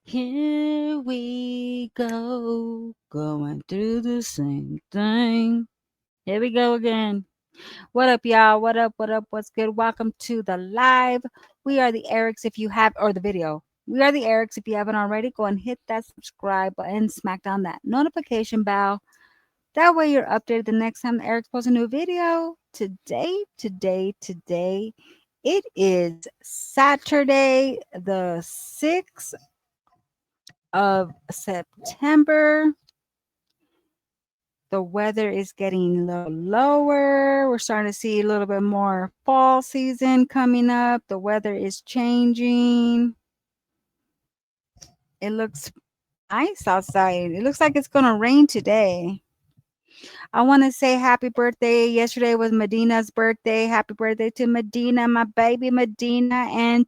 Here we go, going through the same thing. Here we go again. What up, y'all? What up? What up? What's good? Welcome to the live. We are the Erics. If you have, or the video, we are the Erics. If you haven't already, go and hit that subscribe button, smack down that notification bell. That way you're updated the next time the Erics posts a new video. Today, it is Saturday, the 6th of September. The weather is getting a little lower. We're starting to see a little bit more fall season coming up. The weather is changing. It looks nice outside. It looks like it's going to rain today. I want to say happy birthday. Yesterday was Medina's birthday. Happy birthday to Medina, my baby Medina. And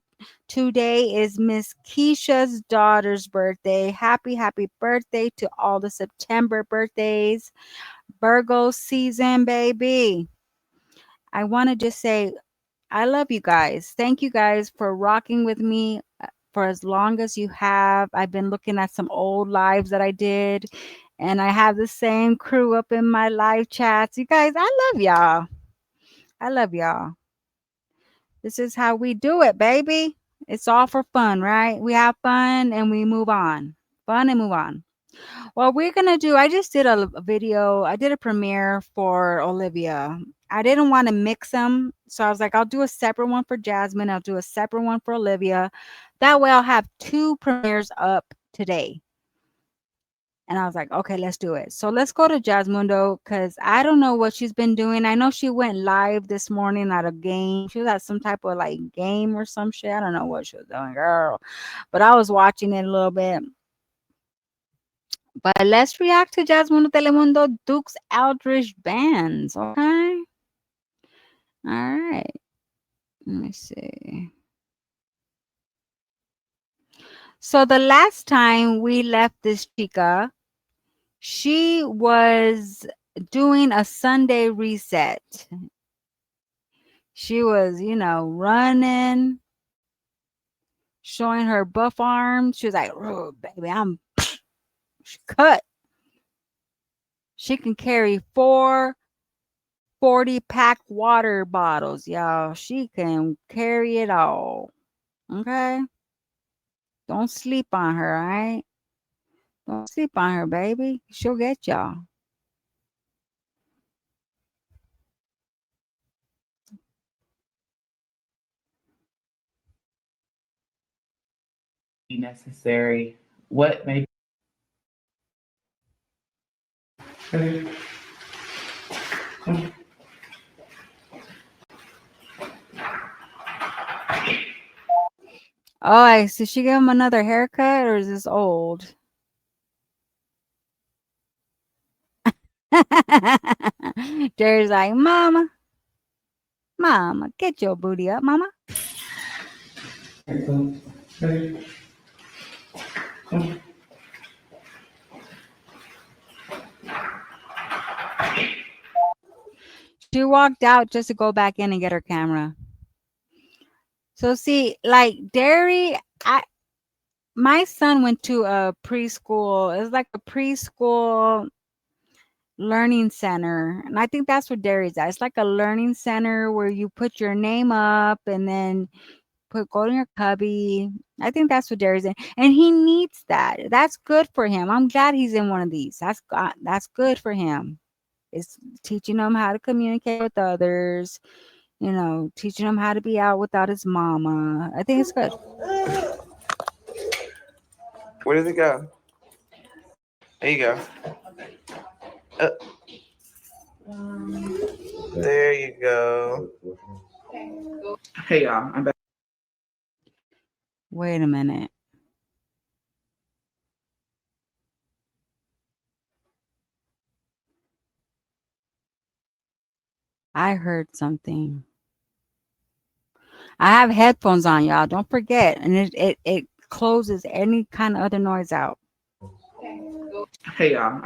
today is Miss Keisha's daughter's birthday. Happy birthday to all the September birthdays. Virgo season, baby. I want to just say I love you guys. Thank you guys for rocking with me for as long as you have. I've been looking at some old lives that I did, and I have the same crew up in my live chats. You guys, I love y'all. I love y'all. This is how we do it, baby. It's all for fun, right? We have fun and we move on. Fun and move on. Well, we're gonna do. I just did a video. I did a premiere for Olivia. I didn't want to mix them, so I was like, I'll do a separate one for Jasmine. I'll do a separate one for Olivia. That way, I'll have 2 premieres up today. And I was like, okay, let's do it. So let's go to Jasmundo because I don't know what she's been doing. I know she went live this morning at a game. She was at some type of like game or some shit. I don't know what she was doing, girl. But I was watching it a little bit. But let's react to Jasmine Telemundo Duke's Outridge bands, okay? All right. Let me see. So the last time we left this chica, she was doing a Sunday reset. She was, running, showing her buff arms. She was like, oh, baby, she cut. She can carry 4 40-pack water bottles, y'all. She can carry it all. Okay? Don't sleep on her, all right? Don't sleep on her, baby. She'll get y'all. Necessary. What may be. Oh, did she give him another haircut or is this old? Jerry's like, Mama, get your booty up, Mama. She walked out just to go back in and get her camera. So see, like Derry, my son went to a preschool. It's like a preschool learning center, and I think that's what Derry's at. It's like a learning center where you put your name up and then go in your cubby. I think that's what Derry's in, and he needs that. That's good for him. I'm glad he's in one of these. That's good for him. It's teaching him how to communicate with others. Teaching him how to be out without his mama. I think it's good. Where does it go? There you go. There you go. Hey y'all, I'm back. Wait a minute. I heard something. I have headphones on, y'all. Don't forget. And it closes any kind of other noise out. Hey y'all.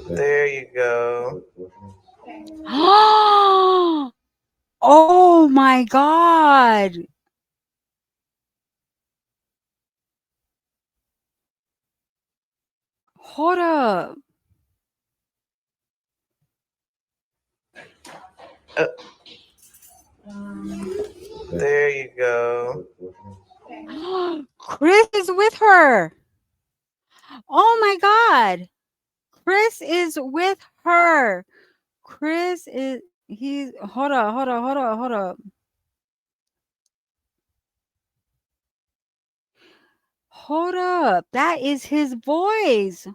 There you go. Oh my God. Hold up. Uh, there you go. Chris is with her. Oh my God. Chris is with her. Chris is, he's, hold up. Hold up. That is his voice.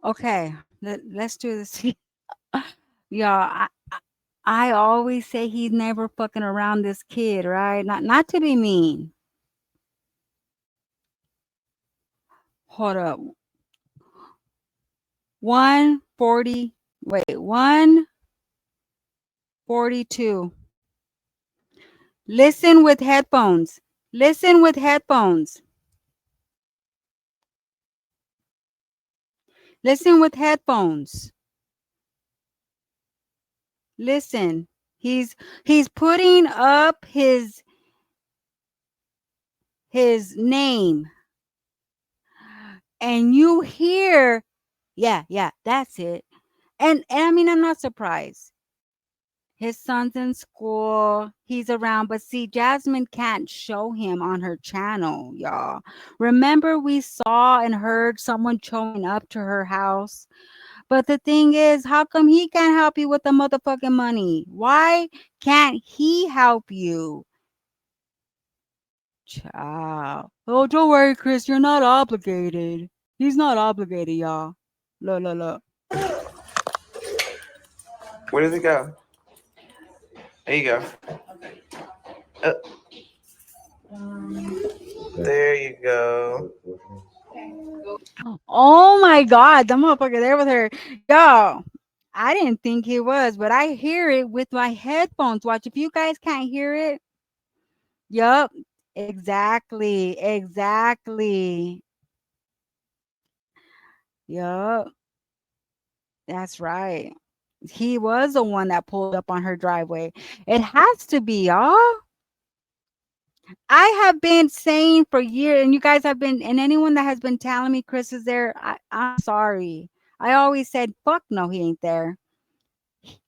Okay. Let's do this. Y'all, I always say he's never fucking around this kid, right? Not to be mean. Hold up. 140. Wait, 142. Listen with headphones. Listen with headphones. Listen with headphones. Listen. He's putting up his name, and you hear, yeah, that's it. And I mean, I'm not surprised. His son's in school, he's around, but see, Jasmine can't show him on her channel, y'all. Remember, we saw and heard someone showing up to her house. But the thing is, how come he can't help you with the motherfucking money? Why can't he help you? Child. Oh, don't worry, Chris. You're not obligated. He's not obligated, y'all. Look. Where does it go? There you go. Uh, there you go. Oh my God, the motherfucker there with her. Y'all, I didn't think he was, but I hear it with my headphones. Watch, if you guys can't hear it. Yup. Exactly. Yup. That's right. He was the one that pulled up on her driveway. It has to be, y'all. I have been saying for years, and you guys have been, and anyone that has been telling me Chris is there, I'm sorry. I always said, fuck no, he ain't there.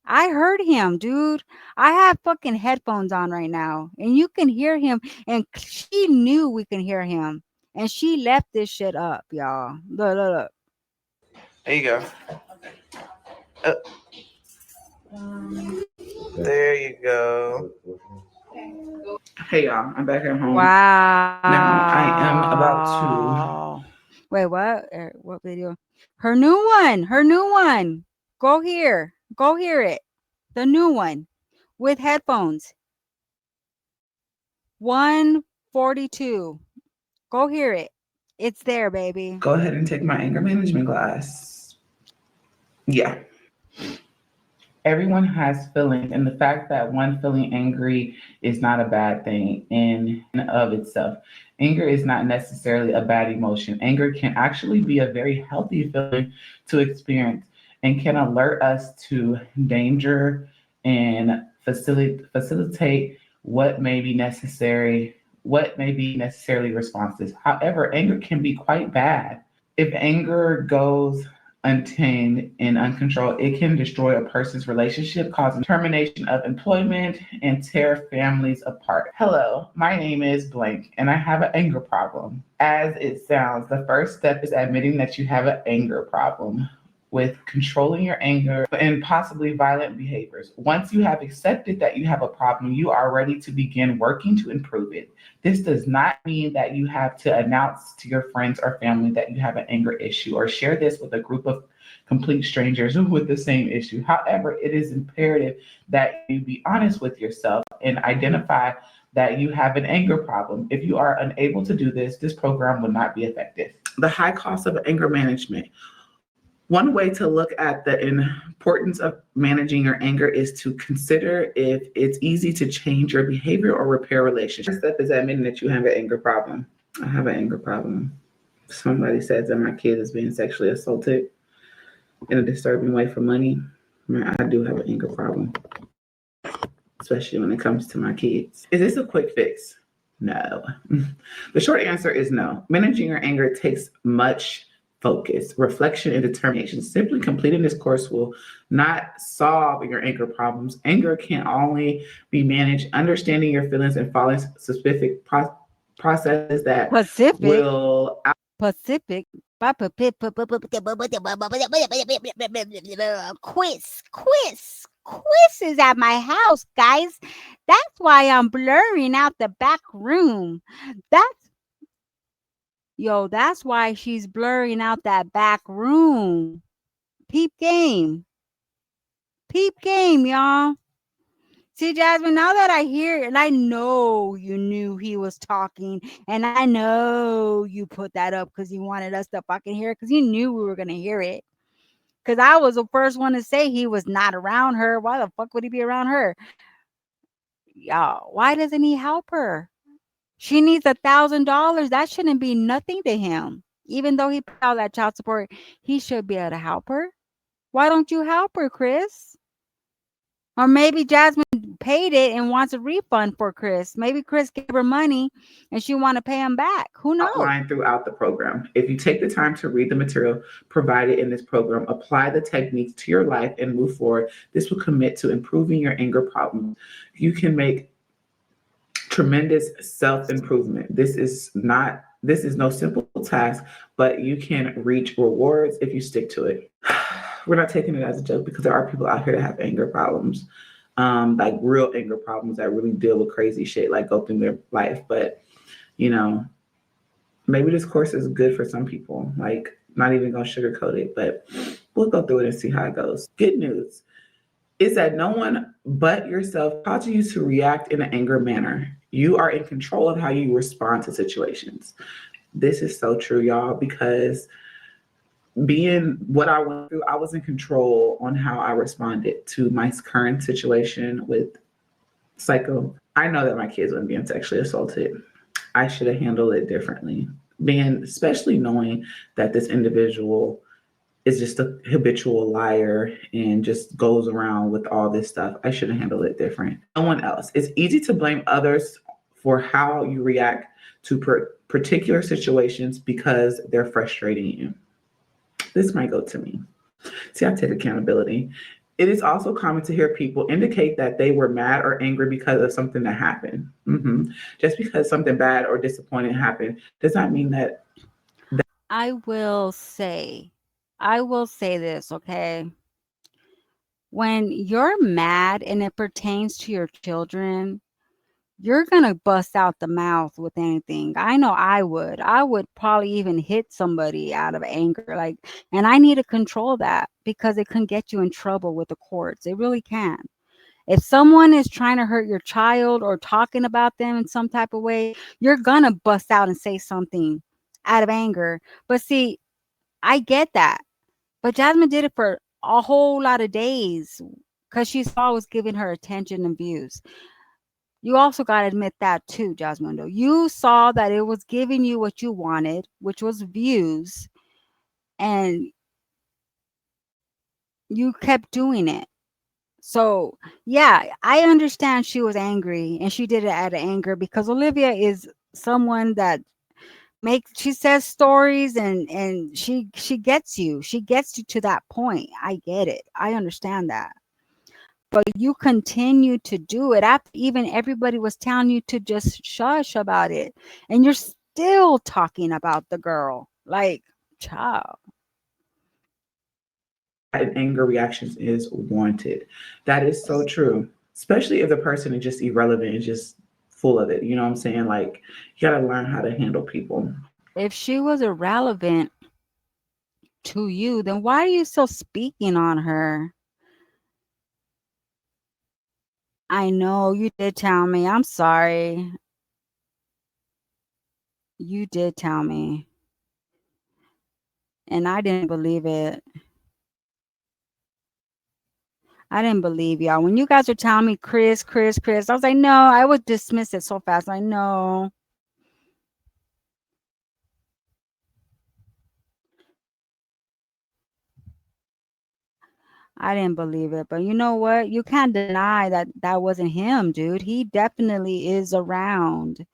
I heard him, dude. I have fucking headphones on right now, and you can hear him. And she knew we can hear him, and she left this shit up, y'all. Look. There you go. Uh, there you go. Hey y'all, I'm back at home. Now I am about Wow. Wait, what? What video? Her new one. Go here. Go hear it. The new one with headphones. 142. Go hear it. It's there, baby. go ahead and take my anger management class. Yeah. Everyone has feelings, and the fact that one feeling angry is not a bad thing in and of itself. Anger is not necessarily a bad emotion. Anger can actually be a very healthy feeling to experience and can alert us to danger and facilitate what may be necessarily responses. However, anger can be quite bad. If anger goes untamed and uncontrolled, it can destroy a person's relationship, causing termination of employment and tear families apart. Hello, my name is blank, and I have an anger problem. As it sounds, the first step is admitting that you have an anger problem with controlling your anger and possibly violent behaviors. Once you have accepted that you have a problem, you are ready to begin working to improve it. This does not mean that you have to announce to your friends or family that you have an anger issue or share this with a group of complete strangers with the same issue. However, it is imperative that you be honest with yourself and identify that you have an anger problem. If you are unable to do this, this program will not be effective. The high cost of anger management. One way to look at the importance of managing your anger is to consider if it's easy to change your behavior or repair relationships. First step is admitting that you have an anger problem. I have an anger problem. Somebody says that my kid is being sexually assaulted in a disturbing way for money. Man, I do have an anger problem, especially when it comes to my kids. Is this a quick fix? No. The short answer is no. Managing your anger takes much focus, reflection, and determination. Simply completing this course will not solve your anger problems. Anger can only be managed. Understanding your feelings and following specific processes that Pacific. will. Pacific. Quiz is at my house, guys. That's why I'm blurring out the back room. That's that's why she's blurring out that back room. Peep game. Peep game, y'all. See, Jasmine, now that I hear it, and I know you knew he was talking, and I know you put that up because you wanted us to fucking hear it because you knew we were going to hear it. Because I was the first one to say he was not around her. Why the fuck would he be around her? Y'all, why doesn't he help her? She needs $1,000. That shouldn't be nothing to him. Even though he paid all that child support, he should be able to help her. Why don't you help her, Chris? Or maybe Jasmine paid it and wants a refund for Chris. Maybe Chris gave her money and she want to pay him back. Who knows? Outlined throughout the program. If you take the time to read the material provided in this program, apply the techniques to your life, and move forward, this will commit to improving your anger problem. You can make tremendous self-improvement. This is no simple task, but you can reach rewards if you stick to it. We're not taking it as a joke because there are people out here that have anger problems, like real anger problems that really deal with crazy shit, like go through their life. But you know, maybe this course is good for some people. Like, not even gonna sugarcoat it, but we'll go through it and see how it goes. Good news is that no one but yourself taught you to react in an anger manner. You are in control of how you respond to situations. This is so true, y'all, because being what I went through, I was in control on how I responded to my current situation with Psycho. I know that my kids weren't being sexually assaulted. I should have handled it differently. Being, especially knowing that this individual is just a habitual liar and just goes around with all this stuff. I should have handled it different. No one else. It's easy to blame others for how you react to particular situations because they're frustrating you. This might go to me. See, I take accountability. It is also common to hear people indicate that they were mad or angry because of something that happened. Just because something bad or disappointing happened does not mean that. I will I will say this, okay? When you're mad and it pertains to your children, you're going to bust out the mouth with anything. I know I would. I would probably even hit somebody out of anger. Like, and I need to control that because it can get you in trouble with the courts. It really can. If someone is trying to hurt your child or talking about them in some type of way, you're going to bust out and say something out of anger. But see, I get that. But Jasmine did it for a whole lot of days because she saw it was giving her attention and views. You also got to admit that too, Jasmine. You saw that it was giving you what you wanted, which was views, and you kept doing it. So, yeah, I understand she was angry and she did it out of anger because Olivia is someone that she says stories and she gets you. She gets you to that point. I get it. I understand that. But you continue to do it after even everybody was telling you to just shush about it. And you're still talking about the girl. Like, child. And anger reactions is warranted. That is so true, especially if the person is just irrelevant and just full of it. You know what I'm saying? Like, you got to learn how to handle people. If she was irrelevant to you, then why are you still speaking on her? I know you did tell me. I'm sorry. You did tell me. And I didn't believe it. I didn't believe y'all. When you guys were telling me Chris, I was like, no, I would dismiss it so fast. I know. I didn't believe it. But you know what? You can't deny that that wasn't him, dude. He definitely is around.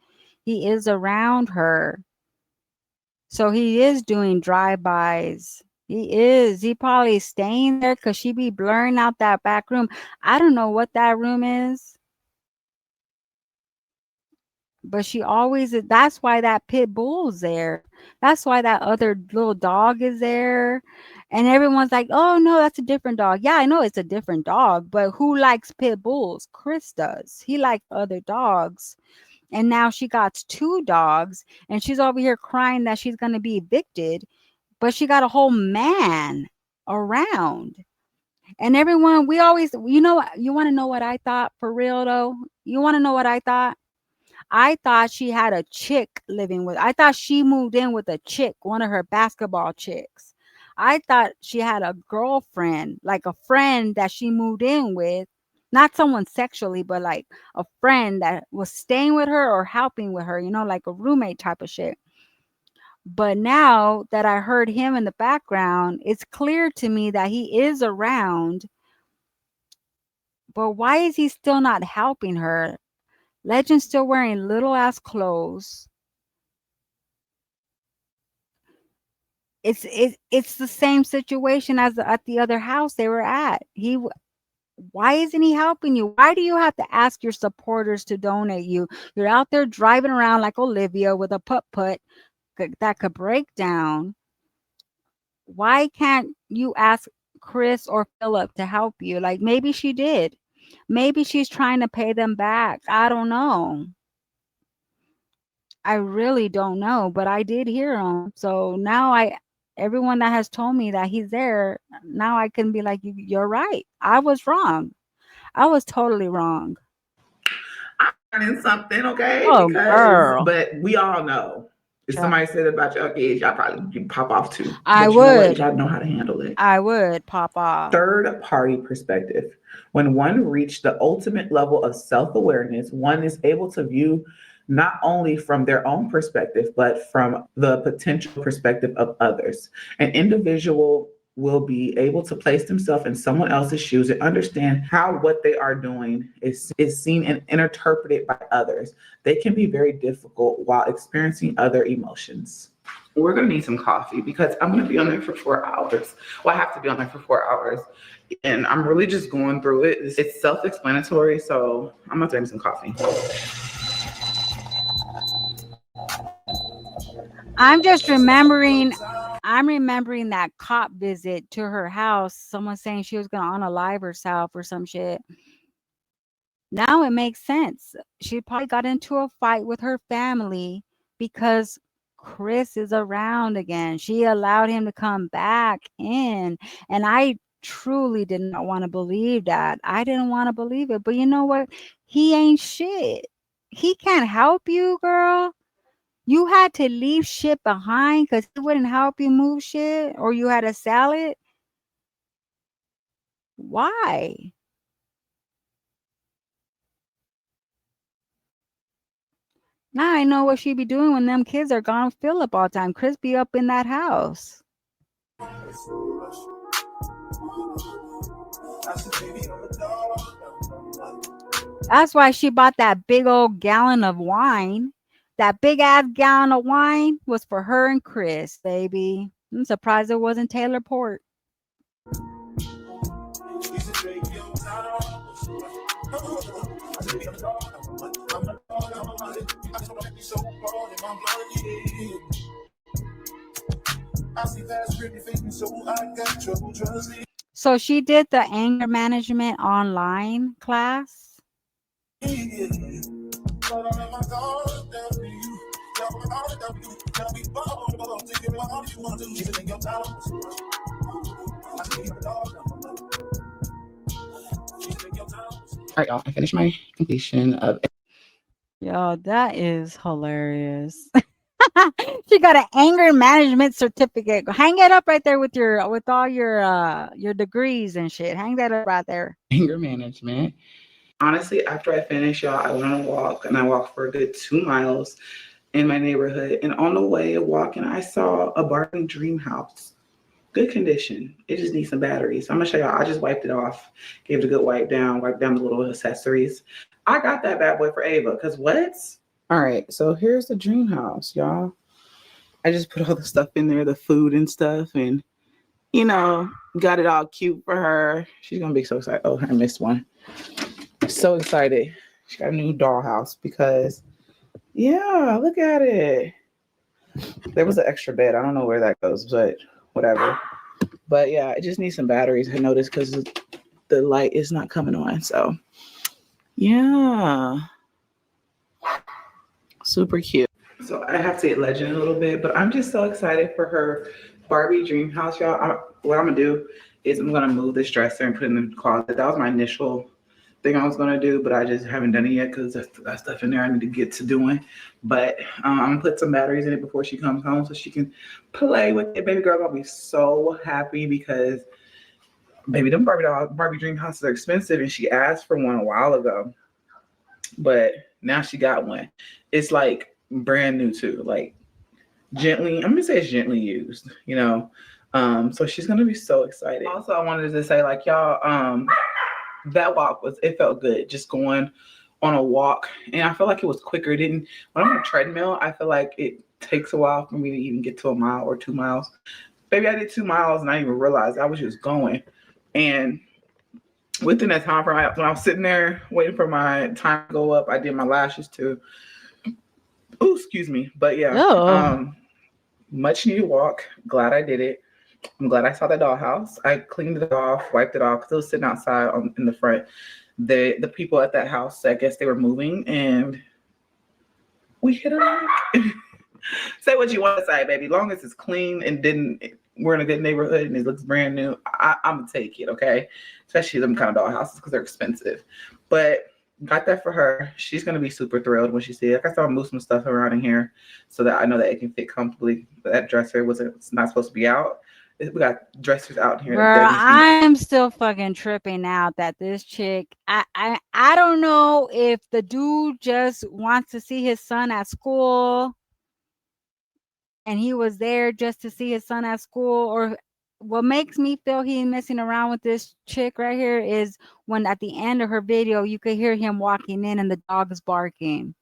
He is around her. So he is doing drive-bys. He is. He probably staying there because she be blurring out that back room. I don't know what that room is, but she always that's why that pit bull's there. That's why that other little dog is there. And everyone's like, "Oh no, that's a different dog." Yeah, I know it's a different dog, but who likes pit bulls? Chris does. He likes other dogs. And now she got two dogs and she's over here crying that she's going to be evicted, but she got a whole man around. And everyone, we always, you want to know what I thought for real though? You want to know what I thought? I thought she had a chick living with. I thought she moved in with a chick, one of her basketball chicks. I thought she had a girlfriend, like a friend that she moved in with, not someone sexually, but like a friend that was staying with her or helping with her, like a roommate type of shit. But now that I heard him in the background, it's clear to me that he is around. But why is he still not helping her? Legend's still wearing little ass clothes. It's the same situation as at the other house they were at. Why isn't he helping you? Why do you have to ask your supporters to donate you? You're out there driving around like Olivia with a putt that could break down. Why can't you ask Chris or Philip to help you? Like maybe she did. Maybe she's trying to pay them back. I don't know. I really don't know, but I did hear him. So now everyone that has told me that he's there, now I can be like, you're right. I was wrong. I was totally wrong. I'm learning something, okay? Oh, Because, girl. but we all know if Child. somebody said about your kids, y'all probably pop off too. I But you know what? You would. gotta know how to handle it. I would pop off. Third party perspective. When one reached the ultimate level of self awareness, one is able to view not only from their own perspective, but from the potential perspective of others. An individual will be able to place themselves in someone else's shoes and understand how what they are doing is seen and interpreted by others. They can be very difficult while experiencing other emotions. We're going to need some coffee because I'm going to be on there for 4 hours. Well, I have to be on there for 4 hours. And I'm really just going through it. It's self explanatory. So I'm going to drink some coffee. I'm just remembering I'm remembering that cop visit to her house. Someone saying she was gonna unalive herself or some shit. Now it makes sense. She probably got into a fight with her family because Chris is around again. She allowed him to come back in. And I truly did not want to believe that. I didn't want to believe it. But you know what? He ain't shit. He can't help you, girl. You had to leave shit behind because he wouldn't help you move shit or you had to sell it. Why? Now I know what she be doing when them kids are gone Philip all the time. Chris be up in that house. That's why she bought that big old gallon of wine. That big ass gallon of wine was for her and Chris, baby. I'm surprised it wasn't Taylor Port. So she did the anger management online class. All right, y'all. I finished my completion of. Yo, that is hilarious. She got an anger management certificate. Hang it up right there with all your degrees and shit. Hang that up right there. Anger management. Honestly, after I finished, y'all, I went on a walk and I walked for a good 2 miles in my neighborhood. And on the way walking, I saw a Barbie dream house. Good condition. It just needs some batteries. I'm gonna show y'all. I just wiped it off, gave it a good wipe down the little accessories. I got that bad boy for Ava. Cause what? All right. So here's the dream house, y'all. I just put all the stuff in there, the food and stuff, and got it all cute for her. She's gonna be so excited. Oh, I missed one. So excited. She got a new dollhouse because yeah, look at it. There was an extra bed. I don't know where that goes, but whatever. But yeah, it just needs some batteries. I noticed because the light is not coming on. So yeah, super cute. So I have to get legend a little bit, but I'm just so excited for her Barbie dream house, y'all. What I'm gonna do is I'm gonna move this dresser and put it in the closet. That was my initial thing I was gonna do, but I just haven't done it yet because there's that stuff in there I need to get to doing. But I'm gonna put some batteries in it before she comes home so she can play with it. Baby girl gonna be so happy because baby, them Barbie dream houses are expensive, and she asked for one a while ago, but now she got one. It's like brand new too, like gently. I'm gonna say it's gently used, you know. So she's gonna be so excited. Also, I wanted to say, like y'all, that walk it felt good just going on a walk, and I feel like it was quicker. It didn't when I'm on a treadmill, I feel like it takes a while for me to even get to a mile or 2 miles. Maybe I did 2 miles and I didn't even realize I was just going. And within that time frame, when I was sitting there waiting for my time to go up, I did my lashes too. Oh, excuse me. But yeah, Oh. much needed walk. Glad I did it. I'm glad I saw the dollhouse. I cleaned it off, wiped it off because it was sitting outside in the front. The people at that house, I guess they were moving, and we hit a lick. Say what you want to say, baby. Long as it's clean and didn't we're in a good neighborhood and it looks brand new, I'm gonna take it, okay? Especially them kind of dollhouses because they're expensive. But got that for her. She's gonna be super thrilled when she sees it. Like I saw move some stuff around in here so that I know that it can fit comfortably. That dresser it's not supposed to be out. We got dressers out here that Girl, needs to be. I'm still fucking tripping out that this chick, I don't know if the dude just wants to see his son at school and he was there just to see his son at school, or what makes me feel he's messing around with this chick right here is when at the end of her video you could hear him walking in and the dog is barking.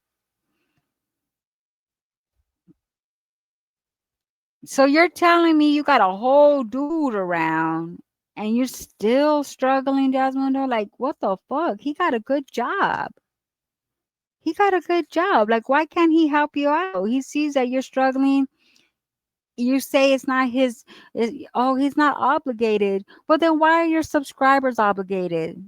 So you're telling me you got a whole dude around and you're still struggling, Jasmine? Though, like, what the fuck? He got a good job. He got a good job. Like, why can't he help you out? He sees that you're struggling. You say it's not his. Oh, he's not obligated. Well, then why are your subscribers obligated?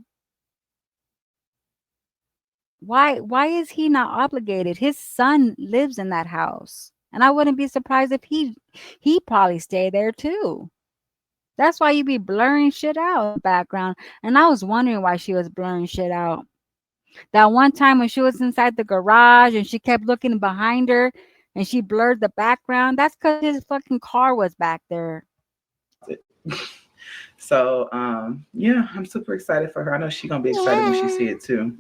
Why is he not obligated? His son lives in that house, and I wouldn't be surprised if he probably stay there too. That's why you be blurring shit out in the background. And I was wondering why she was blurring shit out. That one time when she was inside the garage and she kept looking behind her and she blurred the background, that's because his fucking car was back there. So yeah, I'm super excited for her. I know she's gonna be excited when she see it too.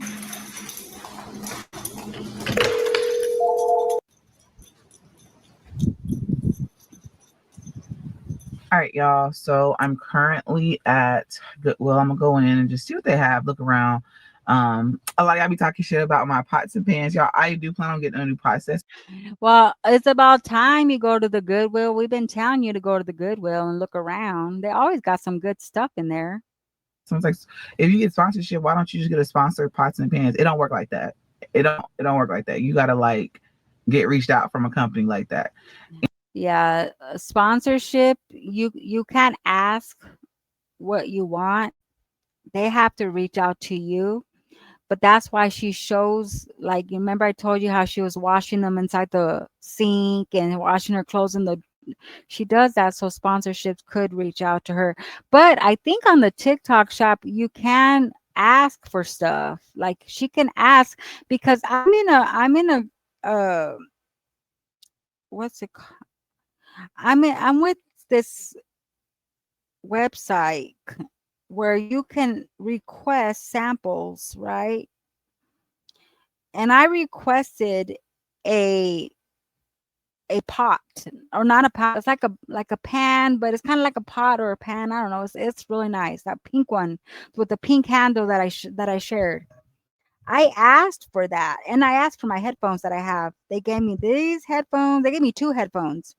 All right, y'all. So I'm currently at Goodwill. I'm gonna go in and just see what they have, look around. A lot of y'all be talking shit about my pots and pans. Y'all, I do plan on getting a new pot set. Well, it's about time you go to the Goodwill. We've been telling you to go to the Goodwill and look around. They always got some good stuff in there. Someone's like, if you get sponsorship, why don't you just get a sponsored pots and pans? It don't work like that. It don't work like that. You gotta like get reached out from a company like that. Yeah, sponsorship, you can't ask what you want. They have to reach out to you. But that's why she shows, like, you remember I told you how she was washing them inside the sink and washing her clothes in the she does that so sponsorships could reach out to her. But I think on the TikTok shop you can ask for stuff. Like she can ask because I'm in a what's it called? I'm with this website where you can request samples, right? And I requested a a pot, or not a pot. It's like a pan, but it's kind of like a pot or a pan. I don't know. It's really nice. That pink one with the pink handle that that I shared. I asked for that, and I asked for my headphones that I have. They gave me these headphones. They gave me two headphones,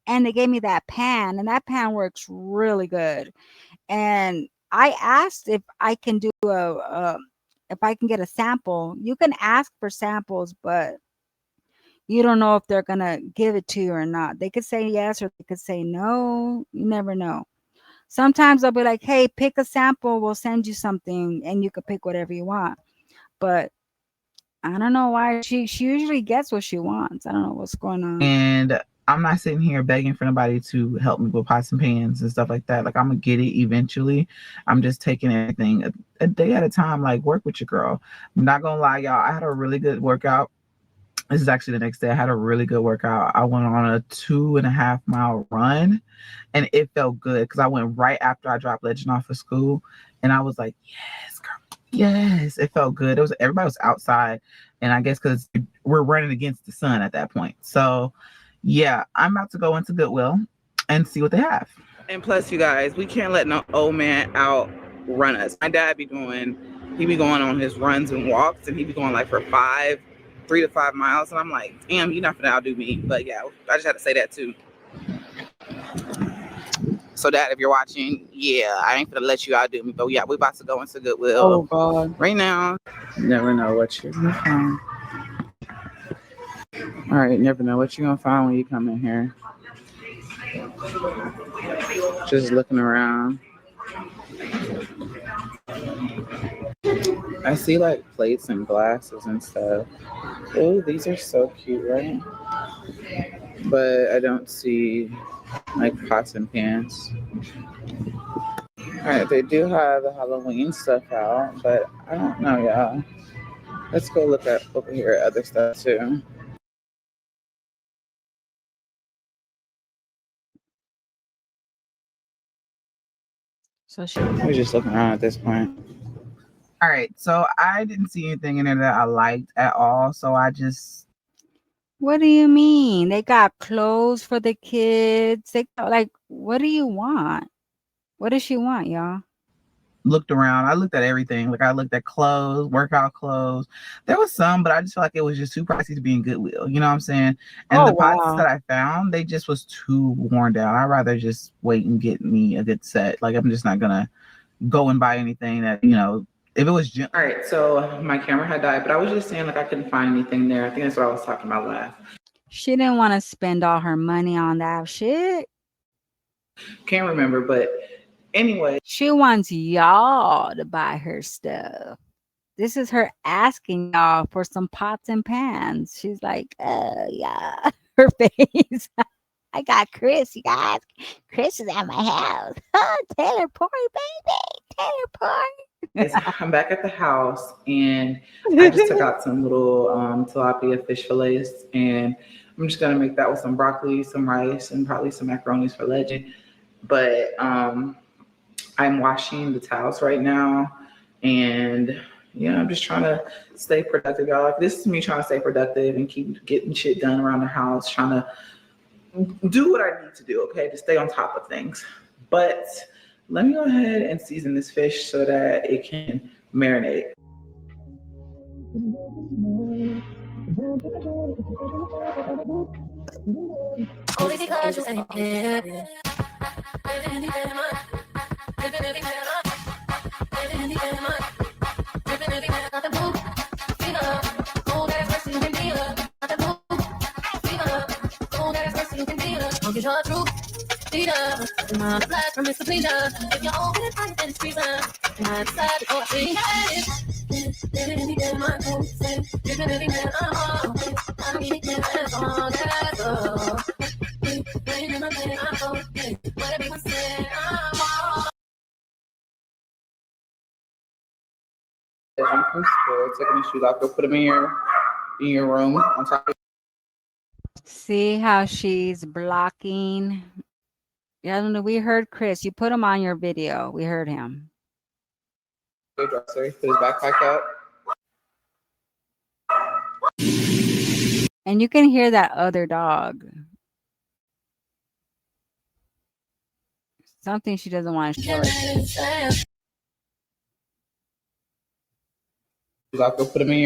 and they gave me that pan, and that pan works really good. And I asked if I can do if I can get a sample. You can ask for samples, but you don't know if they're gonna give it to you or not. They could say yes or they could say no. You never know. Sometimes they'll be like, "Hey, pick a sample. We'll send you something, and you can pick whatever you want." But I don't know why she usually gets what she wants. I don't know what's going on. And I'm not sitting here begging for nobody to help me with pots and pans and stuff like that. Like, I'm gonna get it eventually. I'm just taking everything a day at a time. Like, work with your girl. I'm not gonna lie, y'all. I had a really good workout. This is actually the next day. I had a really good workout. I went on a 2.5 mile run, and it felt good because I went right after I dropped Legend off of school, and I was like, yes, girl, yes. It felt good. It was everybody was outside, and I guess because we're running against the sun at that point. So, yeah, I'm about to go into Goodwill and see what they have. And plus, you guys, we can't let no old man outrun us. My dad he be going on his runs and walks, and he be going like for 3 to 5 miles, and I'm like, damn, you're not gonna outdo me. But yeah, I just had to say that too. So, Dad, if you're watching, yeah, I ain't gonna let you outdo me. But yeah, we about to go into Oh Goodwill God. right now. Never know what you're gonna find. All right, never know what you're gonna find when you come in here. Just looking around. I see like plates and glasses and stuff. Oh, these are so cute, right? But I don't see like pots and pans. All right, they do have the Halloween stuff out, but I don't know, y'all. Let's go look at over here at other stuff too. So she. We're just looking around at this point. All right, so I didn't see anything in there that I liked at all, so I just What do you mean? They got clothes for the kids. They got, like, what do you want? What does she want, y'all? looked around. I looked at everything. Like, I looked at clothes, workout clothes. There was some, but I just feel like it was just too pricey to be in Goodwill. You know what I'm saying? And Oh the pots wow. that I found, they just was too worn down. I'd rather just wait and get me a good set. Like, I'm just not gonna go and buy anything that, if it was just all right. So my camera had died, but I was just saying, like, I couldn't find anything there. I think that's what I was talking about last. She didn't want to spend all her money on that shit. Can't remember, but anyway. She wants y'all to buy her stuff. This is her asking y'all for some pots and pans. She's like, yeah. Her face. I got Chris, you guys. Chris is at my house. Taylor Party, baby. Taylor Party. I'm back at the house, and I just took out some little tilapia fish fillets, and I'm just gonna make that with some broccoli, some rice, and probably some macaronis for Legend. But I'm washing the towels right now, and yeah, I'm just trying to stay productive, y'all. Like, this is me trying to stay productive and keep getting shit done around the house, trying to do what I need to do, okay, to stay on top of things. But let me go ahead and season this fish so that it can marinate. From school, taking the shoes off, go put them in your room on top of. See how she's blocking. Yeah, we heard Chris. You put him on your video. We heard him. Your dresser, put his backpack up. And you can hear that other dog. Something she doesn't want to show us. I'll go put him in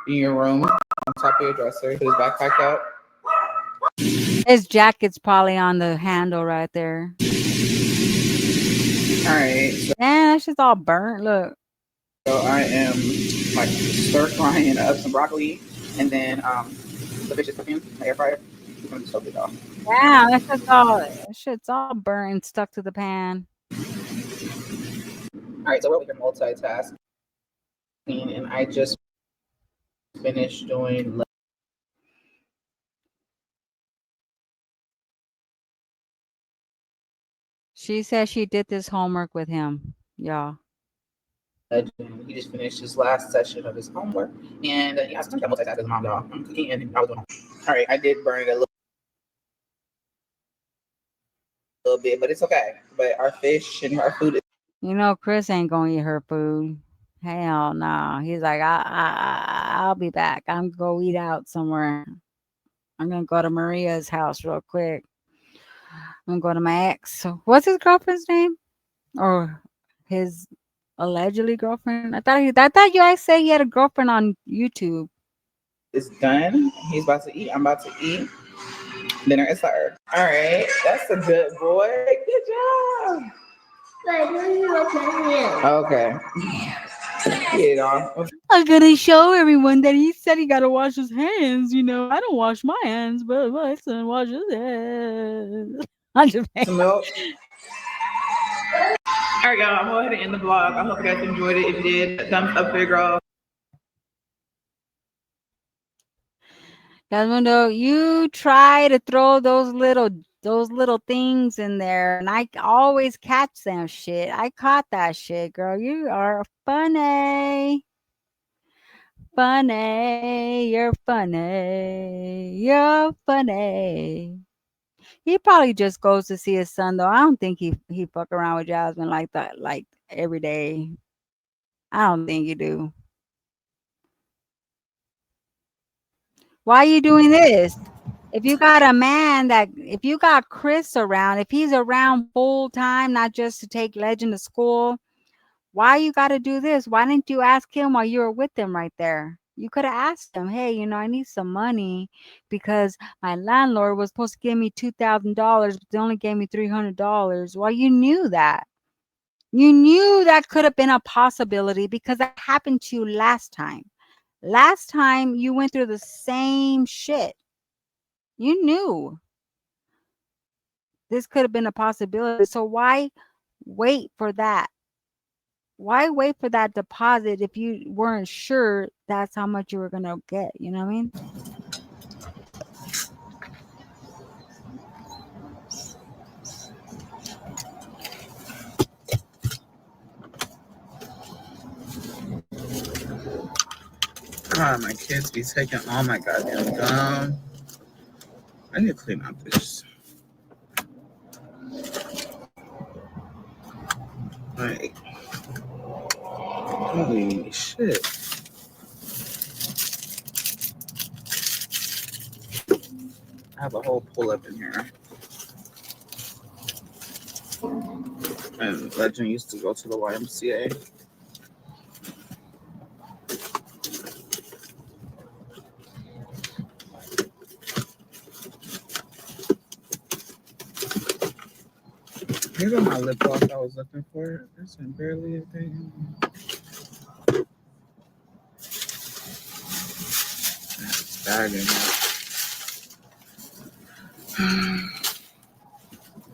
your room on top of your dresser. Put his backpack up. His jacket's probably on the handle right there. All right. So Man, that shit's all burnt. Look. I am like stir frying up some broccoli and then the fish is cooking in the air fryer. I'm gonna soak it off. Wow, that shit's all burnt and stuck to the pan. All right, so we're here multitasking, and I just finished doing She said she did this homework with him, y'all. legend. He just finished his last session of his homework, and yeah, sometimes I multitask as a mom, y'all. I'm cooking and I was doing. All right, I did burn it a little bit, but it's okay. But our fish and our food. You know, Chris ain't gonna eat her food. Hell no. He's like, I'll be back. I'm gonna go eat out somewhere. I'm gonna go to Maria's house real quick. I'm gonna go to my ex. So what's his girlfriend's name? Or his allegedly girlfriend? I thought you guys say he had a girlfriend on YouTube. It's done. He's about to eat. I'm about to eat. Dinner is served. All right, that's a good boy. Good job. Okay. Yeah, dog. I'm gonna show everyone that he said he gotta wash his hands. You know, I don't wash my hands, but my son washes his hands. I'm just Some milk. All right, y'all. I'm going to go ahead and end the vlog. I hope you guys enjoyed it. If you did, thumbs up for your girl. Desmondo, you try to throw those little things in there, and I always catch them shit. I caught that shit, girl. You are funny. Funny. You're funny. You're funny. He probably just goes to see his son though. I don't think he fuck around with Jasmine like that, like every day. I don't think you do. Why are you doing this? If you got Chris around, if he's around full time, not just to take Legend to school, why you got to do this? Why didn't you ask him while you were with him right there? You could have asked him, hey, I need some money because my landlord was supposed to give me $2,000, but they only gave me $300. Well, you knew that. You knew that could have been a possibility because that happened to you last time. Last time you went through the same shit. You knew this could have been a possibility. So why wait for that? Why wait for that deposit if you weren't sure that's how much you were going to get? You know what I mean? God, my kids be taking all my goddamn gum. I need to clean up this. Like, holy shit. I have a whole pull up in here. And Legend used to go to the YMCA. Here go my lip gloss I was looking for. There's barely a thing. It's bagging.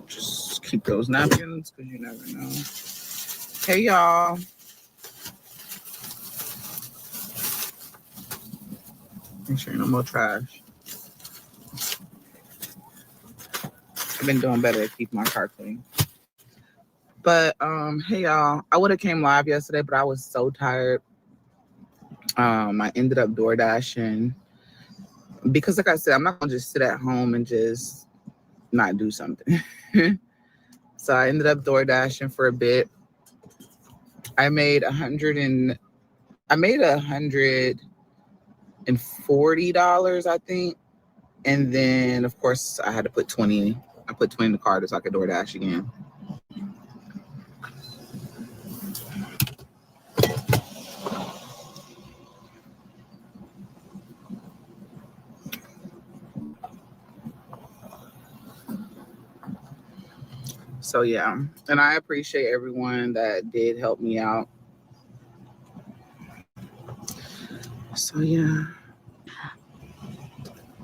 Just keep those napkins because you never know. Hey, y'all. Make sure no more trash. I've been doing better to keep my car clean. But hey y'all, I would have came live yesterday, but I was so tired. I ended up door dashing because, like I said, I'm not gonna just sit at home and just not do something. So I ended up door dashing for a bit. I made $150 $40, I think. And then of course I had to put 20. I put 20 in the card so I could DoorDash again. So yeah, and I appreciate everyone that did help me out. So yeah.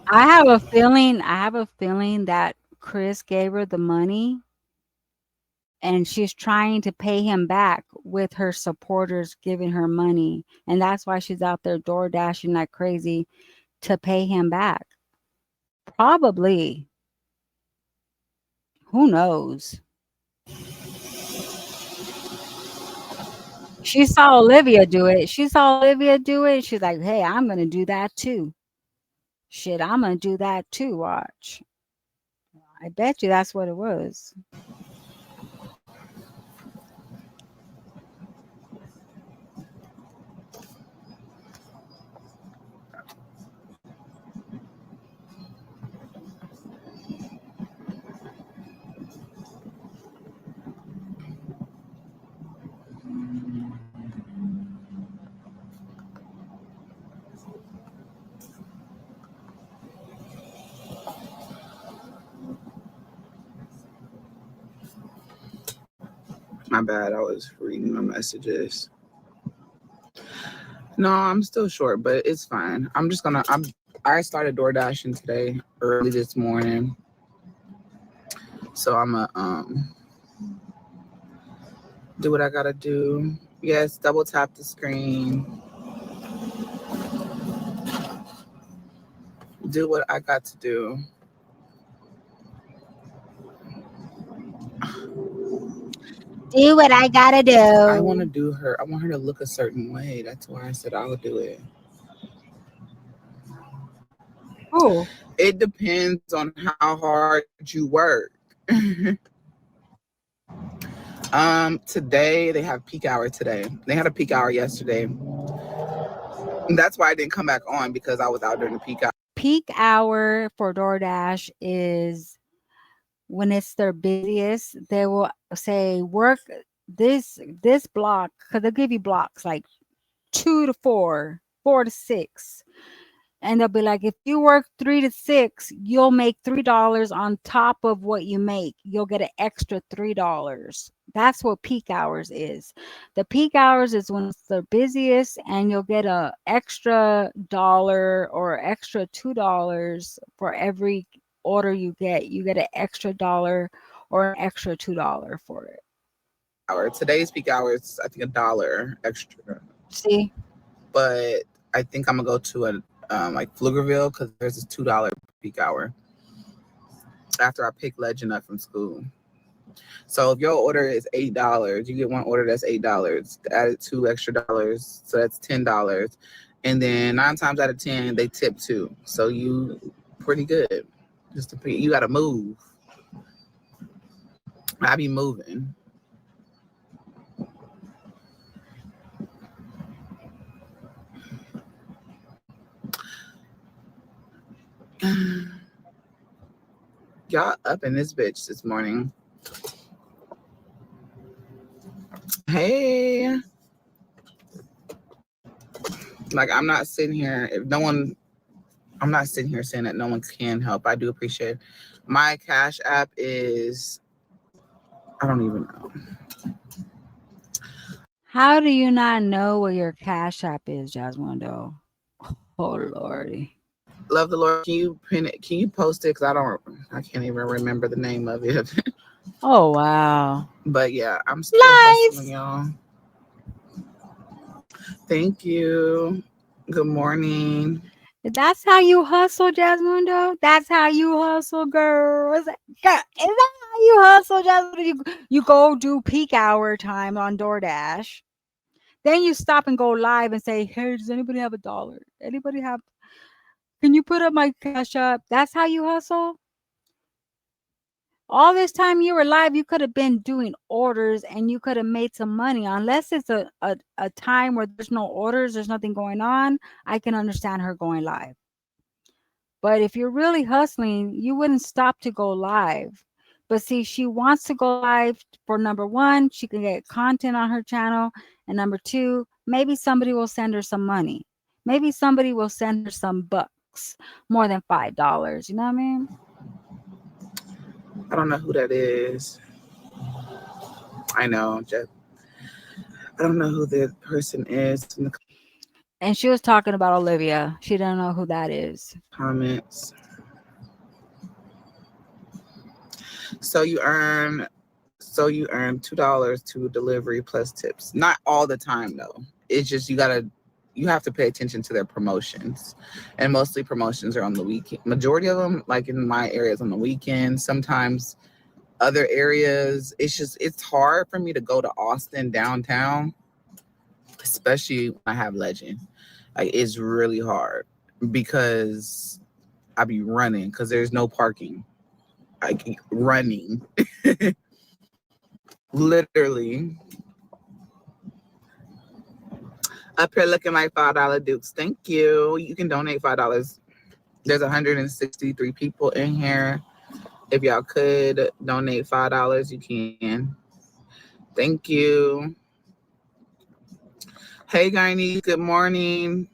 I have a feeling that Chris gave her the money and she's trying to pay him back with her supporters giving her money. And that's why she's out there door dashing like crazy to pay him back. Probably. Who knows? She saw Olivia do it. She saw Olivia do it. She's like, hey, I'm going to do that too. Shit, I'm going to do that too. Watch. I bet you that's what it was. My bad. I was reading my messages. No, I'm still short, but it's fine. I started door dashing today early this morning. So I'm gonna do what I gotta do. Yes, double tap the screen. Do what I got to do. Do what I gotta I want to do. do her. I want her to look a certain way. That's why I said I would do it. Oh, It depends on how hard you work. Today they have peak hour today. They had a peak hour yesterday. And that's why I didn't come back on because I was out during the peak hour. peak hour for DoorDash is when it's their busiest. They will say work this block because they'll give you blocks like 2 to 4, 4 to 6. And they'll be like, if you work 3 to 6, you'll make $3 on top of what you make. You'll get an extra $3. That's what peak hours is. The peak hours is when it's the busiest, and you'll get a extra dollar or extra $2 for every order you get. You get an extra dollar or an extra $2 for it. Today's peak hour is I think $1 extra. See? But I think I'm gonna go to a like Pflugerville because there's this $2 peak hour after I pick Legend up from school. So if your order is $8, you get one order that's $8. Added $2 extra, so that's $10. And then 9 times out of 10, they tip too. So you pretty good. You gotta move. I be moving. Y'all up in this bitch this morning. Hey. Like I'm not sitting here I'm not sitting here saying that no one can help. I do appreciate it. My Cash App is I don't even know. How do you not know what your Cash App is, Jasmine? Oh, Lordy. Love the Lord. Can you pin it? Can you post it? Because I can't even remember the name of it. Oh, wow. But yeah, I'm still hustling, Nice. y'all. Thank you. Good morning. That's how you hustle, Jasmine. That's how you hustle, girl. Is that how you hustle, Jasmine? You go do peak hour time on DoorDash. Then you stop and go live and say, hey, does anybody have $1? Anybody have, can you put up my Cash App? That's how you hustle? All this time you were live, you could have been doing orders and you could have made some money. Unless it's a time where there's no orders, there's nothing going on, I can understand her going live. But if you're really hustling, you wouldn't stop to go live. But see, she wants to go live for number one, she can get content on her channel. And number two, maybe somebody will send her some money. Maybe somebody will send her some bucks, more than $5. You know what I mean? I don't know who that is. I know, just I don't know who the person is in the And she was talking about Olivia. She didn't know who that is. comments. So you earn $2 to delivery plus tips. Not all the time though. It's just you have to pay attention to their promotions. And mostly promotions are on the weekend. Majority of them, like in my areas, on the weekend. Sometimes other areas, it's hard for me to go to Austin downtown, especially when I have Legend. Like it's really hard because I be running because there's no parking. Like running. Literally. Up here looking like $5 dukes. Thank you. You can donate $5. There's 163 people in here. If y'all could donate $5, you can. Thank you. Hey, Guyanese. Good morning.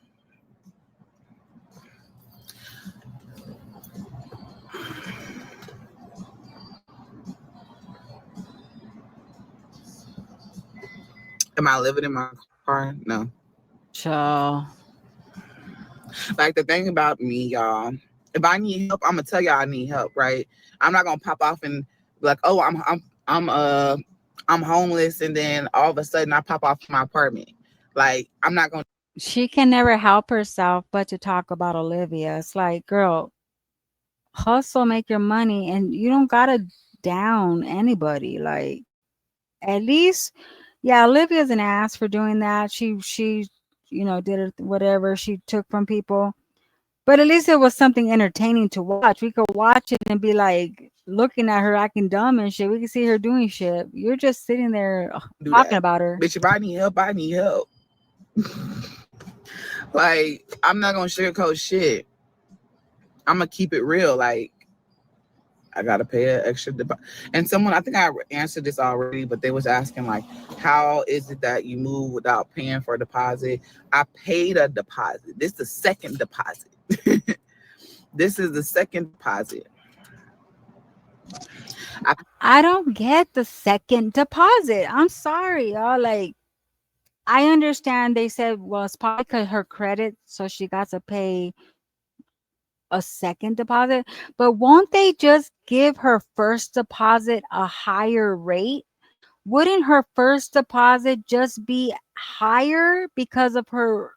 Am I living in my car? No. So Like the thing about me, y'all, if I need help, I'm gonna tell y'all I need help, right? I'm not gonna pop off and be like, oh, I'm homeless, and then all of a sudden I pop off my apartment. Like I'm not gonna she can never help herself but to talk about Olivia. It's like, girl, hustle, make your money, and you don't gotta down anybody. Like, at least, yeah, Olivia's an ass for doing that. She, did whatever she took from people. But at least it was something entertaining to watch. We could watch it and be like looking at her acting dumb and shit. We could see her doing shit. You're just sitting there do talking that. about her. Bitch, if I need help, I need help. Like, I'm not gonna sugarcoat shit. I'm gonna keep it real. Like, I gotta pay an extra deposit. And someone, I think I answered this already, but they was asking like, how is it that you move without paying for a deposit? I paid a deposit. This is the second deposit. This is the second deposit. I don't get the second deposit. I'm sorry, y'all. Like, I understand they said, well, it's probably because her credit, so she got to pay a second deposit. But won't they just give her first deposit a higher rate? Wouldn't her first deposit just be higher because of her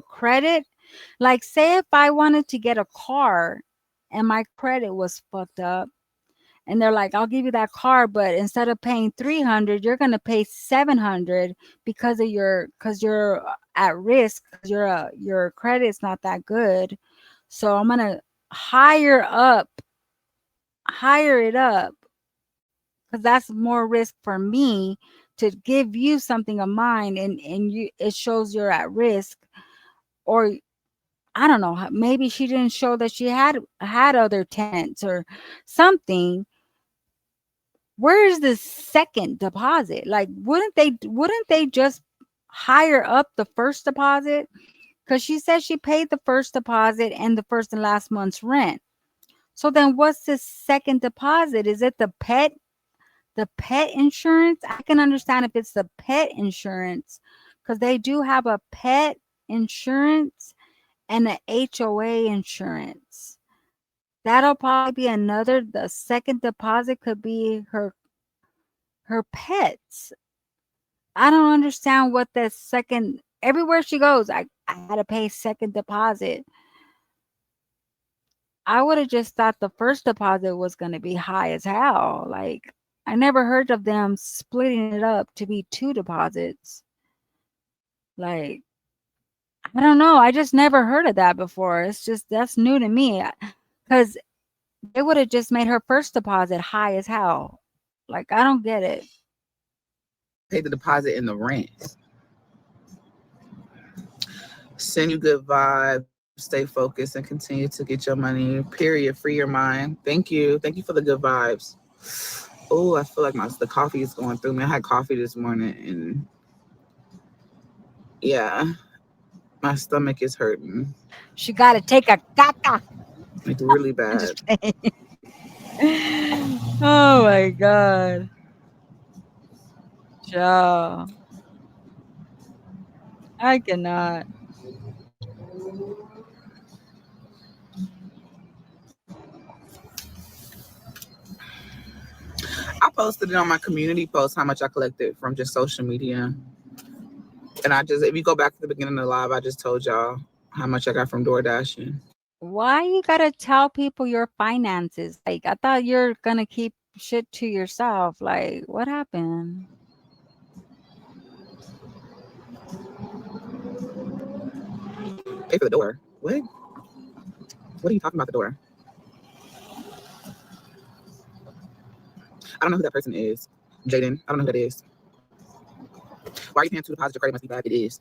credit? Like, say if I wanted to get a car and my credit was fucked up, and they're like, I'll give you that car, but instead of paying 300, you're going to pay 700 because of because you're at risk, because your credit's not that good. So I'm going to higher up higher it up, because that's more risk for me to give you something of mine, and you, it shows you're at risk. Or I don't know, maybe she didn't show that she had other tenants or something. Where is the second deposit? Like, wouldn't they just higher up the first deposit? Because she said she paid the first deposit and the first and last month's rent. So then what's the second deposit? Is it the pet insurance? I can understand if it's the pet insurance, because they do have a pet insurance and an HOA insurance. That'll probably be another. The second deposit could be her pets. I don't understand what that second. Everywhere she goes, I had to pay second deposit. I would have just thought the first deposit was going to be high as hell. Like, I never heard of them splitting it up to be two deposits. Like, I don't know. I just never heard of that before. It's just, that's new to me. Because They would have just made her first deposit high as hell. Like, I don't get it. Pay the deposit and the rent. Send you good vibes. Stay focused and continue to get your money. Period. Free your mind. Thank you. Thank you for the good vibes. Oh, I feel like the coffee is going through me. I had coffee this morning and yeah, my stomach is hurting. She got to take a caca. Like really I'm bad. just playing. Oh my God. Joe. I cannot. I posted it on my community post how much I collected from just social media. And if you go back to the beginning of the live, I just told y'all how much I got from DoorDash. Why you gotta tell people your finances? Like, I thought you're gonna keep shit to yourself. Like, what happened? Pay for the door. What? What are you talking about the door? I don't know who that person is. Jaden, I don't know who that is. Why are you paying 2 deposits? Your credit must be bad. It is.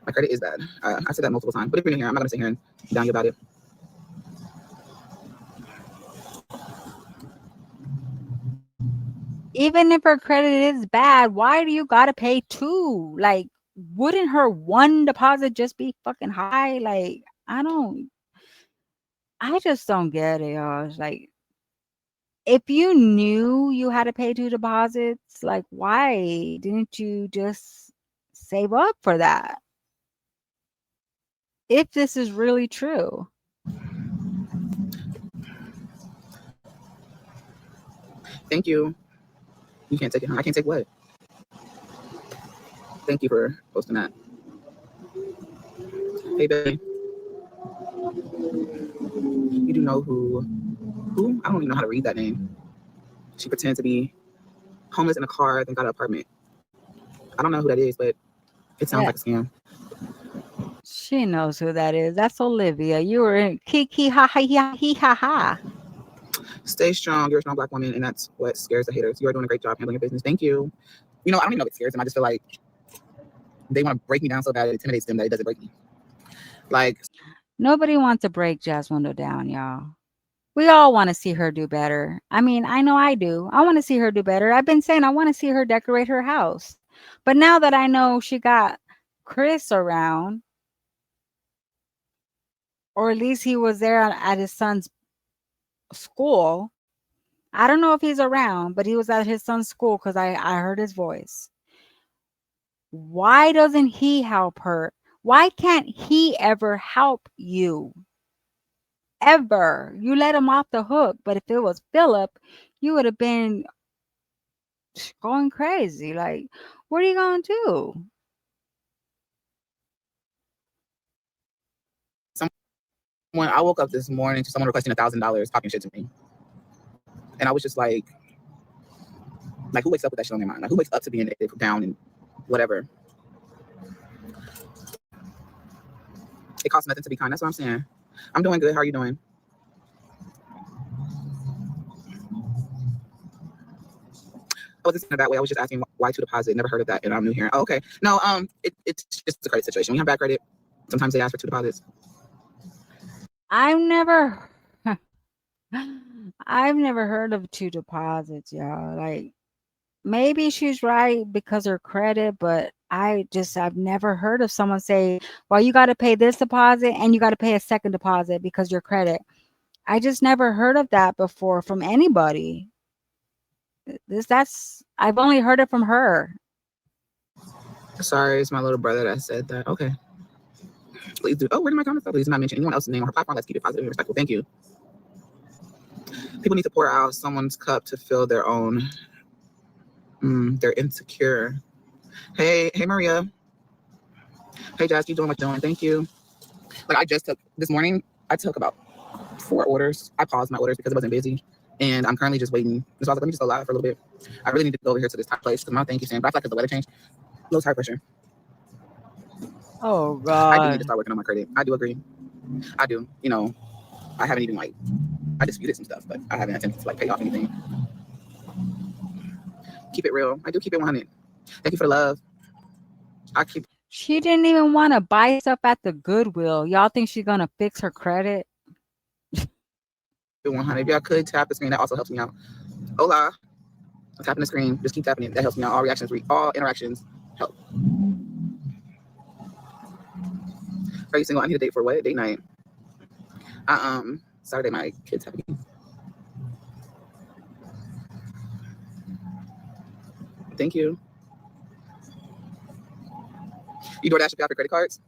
My credit is bad. I said that multiple times. But if you're in here, I'm not going to sit here and down you about it. Even if her credit is bad, why do you gotta pay two? Like, wouldn't her one deposit just be fucking high? Like, I just don't get it, y'all. It's like, if you knew you had to pay two deposits, like, why didn't you just save up for that? If this is really true. Thank you. You can't take it, huh? I can't take what? Thank you for posting that. Hey, baby. You do know who? I don't even know how to read that name. She pretended to be homeless in a car, then got an apartment. I don't know who that is, but it sounds Yeah, like a scam. she knows who that is. That's Olivia. You were in kiki ha ha ha he ha ha. Stay strong. You're a strong Black woman, and that's what scares the haters. You are doing a great job handling your business. Thank you. I don't even know if it scares them. I just feel like they want to break me down so bad it intimidates them that it doesn't break me. Like, Nobody wants to break Jazz Window down, y'all. We all want to see her do better. I mean, I know I do. I want to see her do better. I've been saying I want to see her decorate her house. But now that I know she got Chris around, or at least he was there at his son's school. I don't know if he's around, but he was at his son's school because I heard his voice. Why doesn't he help her? Why can't he ever help you? Ever. You let him off the hook. But if it was Philip, you would have been going crazy. Like, what are you going to do? when I woke up this morning to someone requesting $1,000 talking shit to me, and I was just like, who wakes up with that shit on their mind? Like, who wakes up to being negative, down, and whatever? It costs nothing to be kind. That's what I'm saying. I'm doing good. How are you doing? I wasn't saying it that way. I was just asking why to deposit. Never heard of that, and I'm new here. Oh, okay. No, it's just a credit situation. When you have bad credit, sometimes they ask for 2 deposits. I've never I've never heard of two deposits, y'all. Like, maybe she's right because her credit, but I've never heard of someone say, well, you got to pay this deposit and you got to pay a second deposit because your credit. I just never heard of that before from anybody. I've only heard it from her. Sorry, it's my little brother that said that. Okay. Please do. Oh, where did my comments go? Please do not mention anyone else's name on her platform. Let's keep it positive and respectful. Thank you. People need to pour out someone's cup to fill their own. They're insecure. Hey, Maria. Hey, Jazz, keep doing what you're doing. Thank you. I just took this morning. I took about 4 orders. I paused my orders because it wasn't busy, and I'm currently just waiting. So I was like, let me just go live for a little bit. I really need to go over here to this type place because my thank you stand. But I feel like the weather changed. Low tire pressure. Oh I do need to God. start working on my credit. I do agree. I do. I haven't even I disputed some stuff, but I haven't attempted to like pay off anything. Keep it real. I do keep it 100. Thank you for the love. I keep She didn't even want to buy stuff at the Goodwill. Y'all think she's gonna fix her credit? it 100. If y'all could tap the screen, that also helps me out. Hola. I'm tapping the screen. Just keep tapping it. That helps me out. All reactions, all interactions help. Are you single? I need a date for what? Date night. Saturday, my kids have me. Thank you. You DoorDash if you have your credit cards?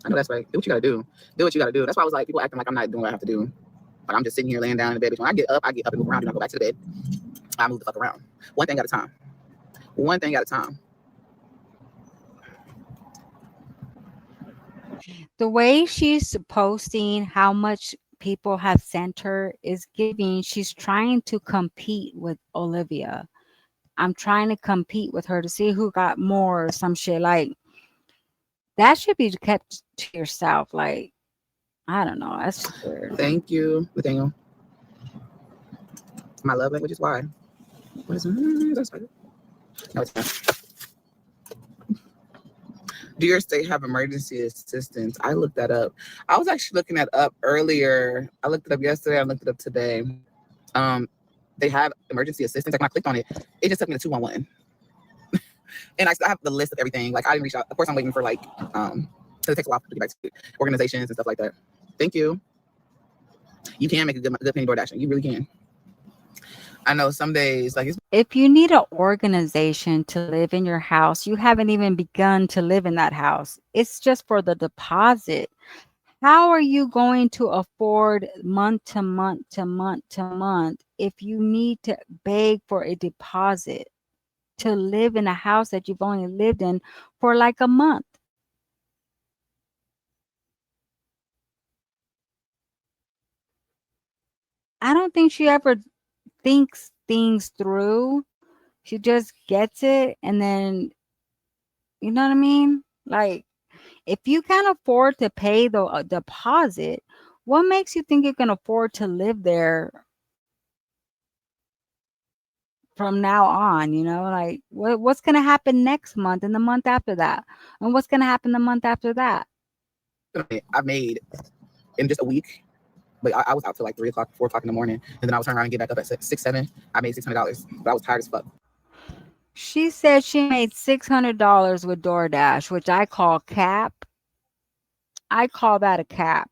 I know that's right. Do what you gotta do. Do what you gotta do. That's why I was like, people acting like I'm not doing what I have to do. Like I'm just sitting here laying down in the bed. When I get up and move around. And I go back to the bed. I move the fuck around. One thing at a time. One thing at a time. The way she's posting how much people have sent her is giving she's trying to compete with Olivia. I'm trying to compete with her to see who got more or some shit. Like, that should be kept to yourself. Like, I don't know. That's just weird. Thank you, Nathaniel. My love language is why. What is it? That's right. No, it's not. Do your state have emergency assistance? I looked that up. I was actually looking that up earlier. I looked it up yesterday. I looked it up today. They have emergency assistance. Like when I clicked on it, it just took me to 211. And I still have the list of everything. Like I didn't reach out. Of course, I'm waiting for like, because it takes a while to get back to organizations and stuff like that. Thank you. You can make a good penny door dashing. You really can. I know some days like if you need an organization to live in your house, you haven't even begun to live in that house. It's just for the deposit. How are you going to afford month to month to month to month if you need to beg for a deposit to live in a house that you've only lived in for like a month? I don't think she ever thinks things through. She just gets it and then, you know what I mean? Like, if you can't afford to pay the deposit, what makes you think you can afford to live there from now on? You know, like what's going to happen next month and the month after that? And what's going to happen the month after that? I made in just a week, but I was out till like 3 o'clock, 4 o'clock in the morning. And then I was turning around and get back up at 6, 7. I made $600, but I was tired as fuck. She said she made $600 with DoorDash, which I call cap. I call that a cap.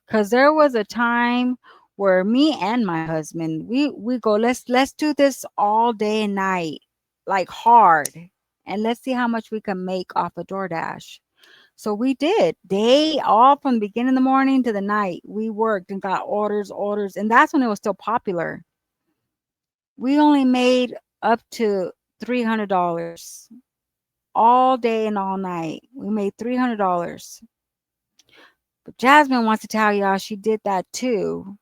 Because there was a time where me and my husband, we go, let's do this all day and night, like hard. And let's see how much we can make off of DoorDash. So we did. All from the beginning of the morning to the night. We worked and got orders. And that's when it was still popular. We only made up to $300 all day and all night. We made $300. But Jasmine wants to tell y'all she did that too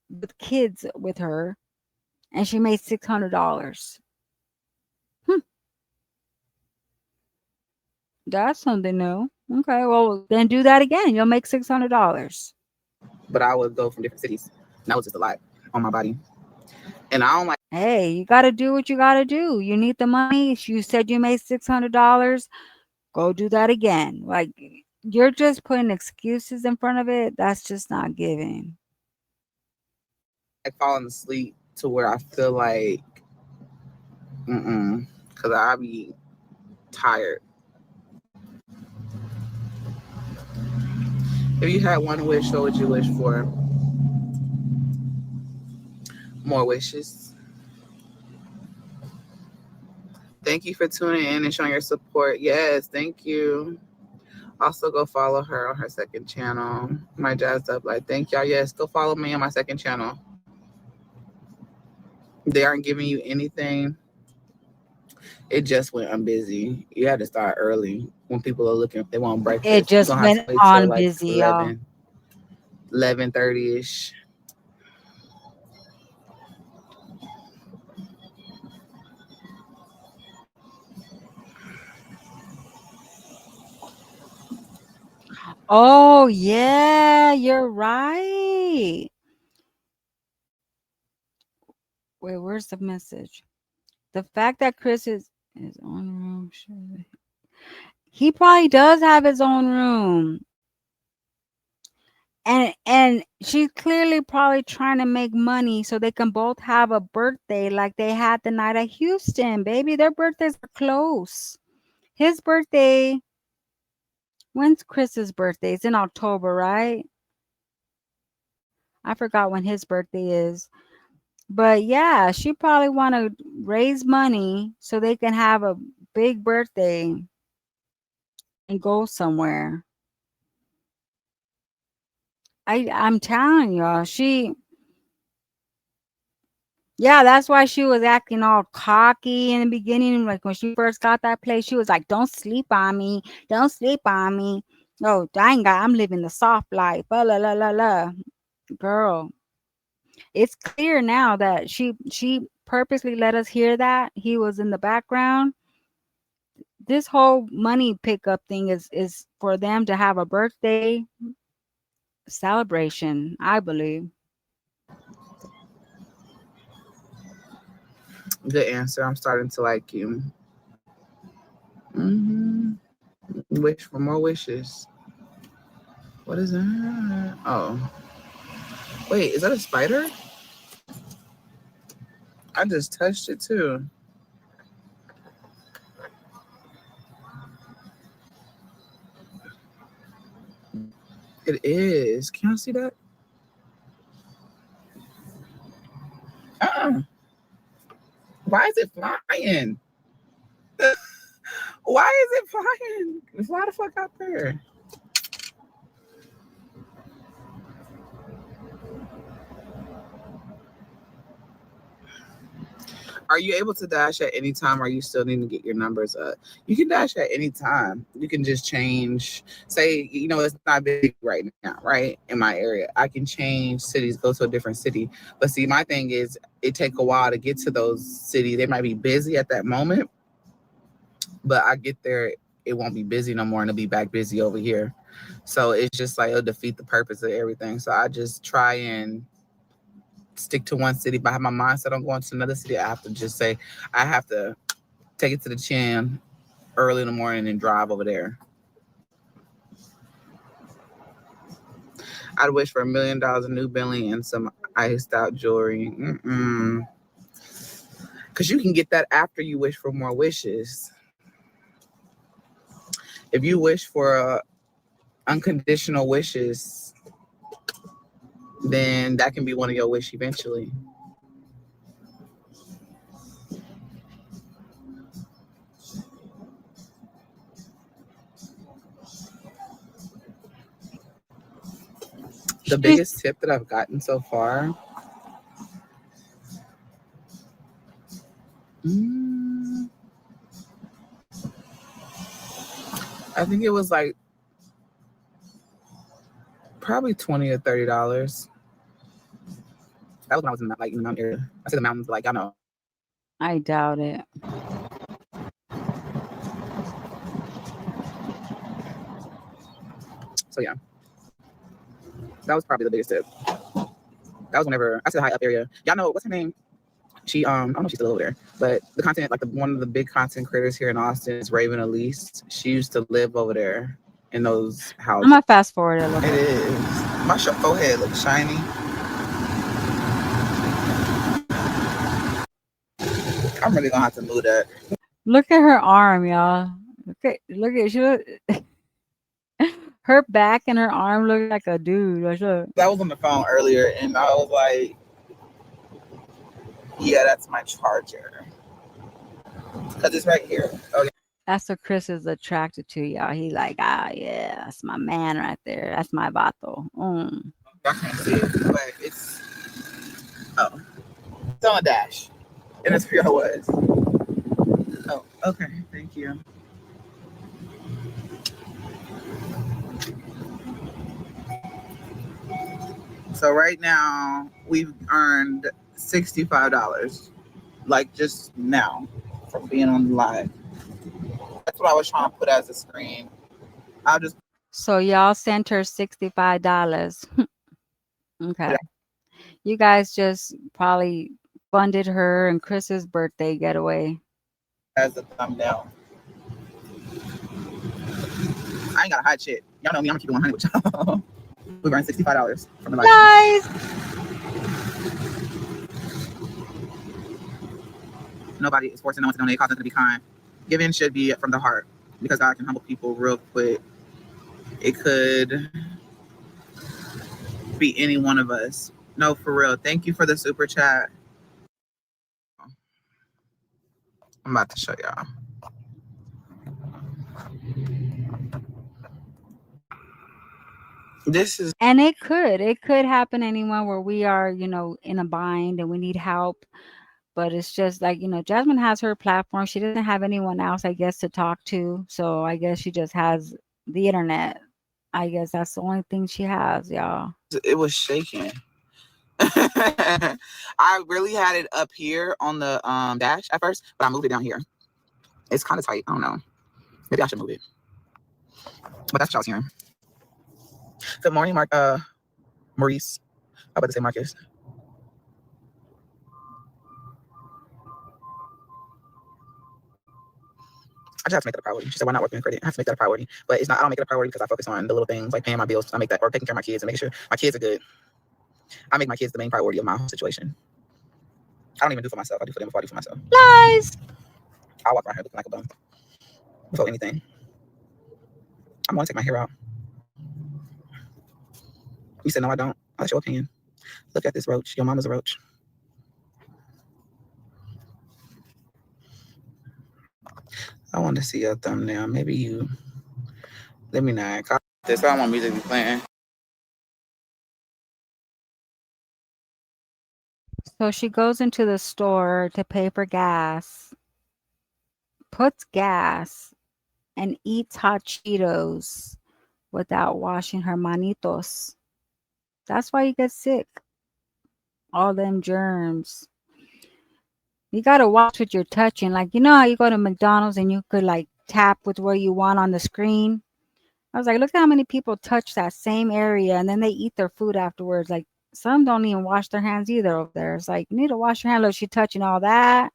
with kids with her, and she made $600. That's something new. Okay, well then do that again. You'll make $600. But I would go from different cities. And that was just a lot on my body. And I don't like. Hey, you got to do what you got to do. You need the money. You said you made $600. Go do that again. Like, you're just putting excuses in front of it. That's just not giving. Like falling asleep to where I feel like, because I be tired. If you had one wish, what would you wish for? More wishes. Thank you for tuning in and showing your support. Yes, thank you. Also, go follow her on her second channel. My Jazzed Up Life. Thank y'all. Yes, go follow me on my second channel. They aren't giving you anything. It just went I'm busy. You had to start early when people are looking. They want breakfast. It just went on busy, y'all. 11:30ish. Oh, yeah, you're right. Wait, where's the message? The fact that Chris is his own room. He probably does have his own room. And she's clearly probably trying to make money so they can both have a birthday like they had the night at Houston, baby. Their birthdays are close. His birthday, when's Chris's birthday? It's in October, right? I forgot when his birthday is. But yeah, she probably want to raise money so they can have a big birthday and go somewhere. I'm telling y'all, yeah, that's why she was acting all cocky in the beginning. Like when she first got that place, she was like, "Don't sleep on me, don't sleep on me." Oh, dang, I'm living the soft life. La la la la. Girl, it's clear now that she purposely let us hear that he was in the background. This whole money pickup thing is for them to have a birthday celebration, I believe. Good answer. I'm starting to like you. Mm-hmm. Wish for more wishes. What is that? Oh, wait, is that a spider? I just touched it too. It is. Can you see that? Uh-uh. Why is it flying? Why is it flying? Fly the fuck out there. Are you able to dash at any time, or you still need to get your numbers up? You can dash at any time. You can just change, say, it's not big right now, right? In my area. I can change cities, go to a different city. But see, my thing is it take a while to get to those cities. They might be busy at that moment, but I get there, it won't be busy no more, and it'll be back busy over here. So it's just like it'll defeat the purpose of everything. So I just try and stick to one city. But I have my mindset on going to another city, I have to just say I have to take it to the chin early in the morning and drive over there. I'd wish for $1 million in new Bentley and some iced out jewelry. Because you can get that after you wish for more wishes. If you wish for unconditional wishes, then that can be one of your wishes eventually. The biggest tip that I've gotten so far, I think it was like probably $20 or $30. That was when I was in the mountain area. I said the mountains, like, I know. I doubt it. So yeah, that was probably the biggest tip. That was whenever I said high up area. Y'all know what's her name? She I don't know if she's still over there, but the content, like one of the big content creators here in Austin is Raven Elise. She used to live over there in those houses. I'm gonna fast forward a little It bit. is. My forehead looks shiny. I'm really gonna have to move that. Look at her arm, y'all. Look at her back and her arm look like a dude. That was on the phone earlier, and I was like, "Yeah, that's my charger, cause it's right here." Okay. That's what Chris is attracted to, y'all. He like, yeah, that's my man right there. That's my vato. I can't see it, but it's on a dash, and it's for your words. Oh, okay, thank you. So right now we've earned $65, like just now from being on the live. That's what I was trying to put as a screen. I'll just. So y'all sent her $65. Okay. You guys just probably funded her and Chris's birthday getaway. As a thumbnail. I ain't got to hide shit. Y'all know me. I'm gonna keep it 100 with y'all. We earned $65 from the license. Guys, Nobody is forcing no one to donate. Cause them to be kind. Giving should be from the heart because God can humble people real quick. It could be any one of us. No, for real. Thank you for the super chat. I'm about to show y'all. This is, and it could happen anyone where we are, in a bind and we need help. But it's just like, Jasmine has her platform. She doesn't have anyone else, I guess, to talk to. So I guess she just has the internet. I guess that's the only thing she has, y'all. it was shaking. I really had it up here on the dash at first, but I moved it down here. It's kind of tight. I don't know. Maybe I should move it. But that's what I was hearing. Good morning, Maurice. I was about to say Marcus. I just have to make that a priority. She said, why not working in credit? I have to make that a priority. But it's not, I don't make it a priority because I focus on the little things like paying my bills. I make that, or taking care of my kids and making sure my kids are good. I make my kids the main priority of my whole situation. I don't even do for myself. I do for them before I do for myself. Lies. I walk around here looking like a bum before anything. I'm going to take my hair out. You said, no, I don't. That's your opinion. Look at this roach. Your mama's a roach. I want to see your thumbnail. Maybe you. Let me not. This. I don't want music to be playing. So she goes into the store to pay for gas, puts gas, and eats hot Cheetos without washing her manitos. That's why you get sick. All them germs. You gotta watch what you're touching. Like, you know how you go to McDonald's and you could like tap with where you want on the screen? I was like, look at how many people touch that same area and then they eat their food afterwards. Like, some don't even wash their hands either over there. It's like, you need to wash your hands. Look, she's touching all that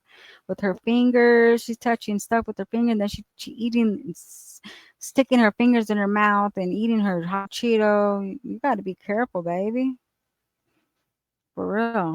with her fingers. She's touching stuff with her finger. And then she eating, sticking her fingers in her mouth and eating her hot Cheeto. You got to be careful, baby. For real.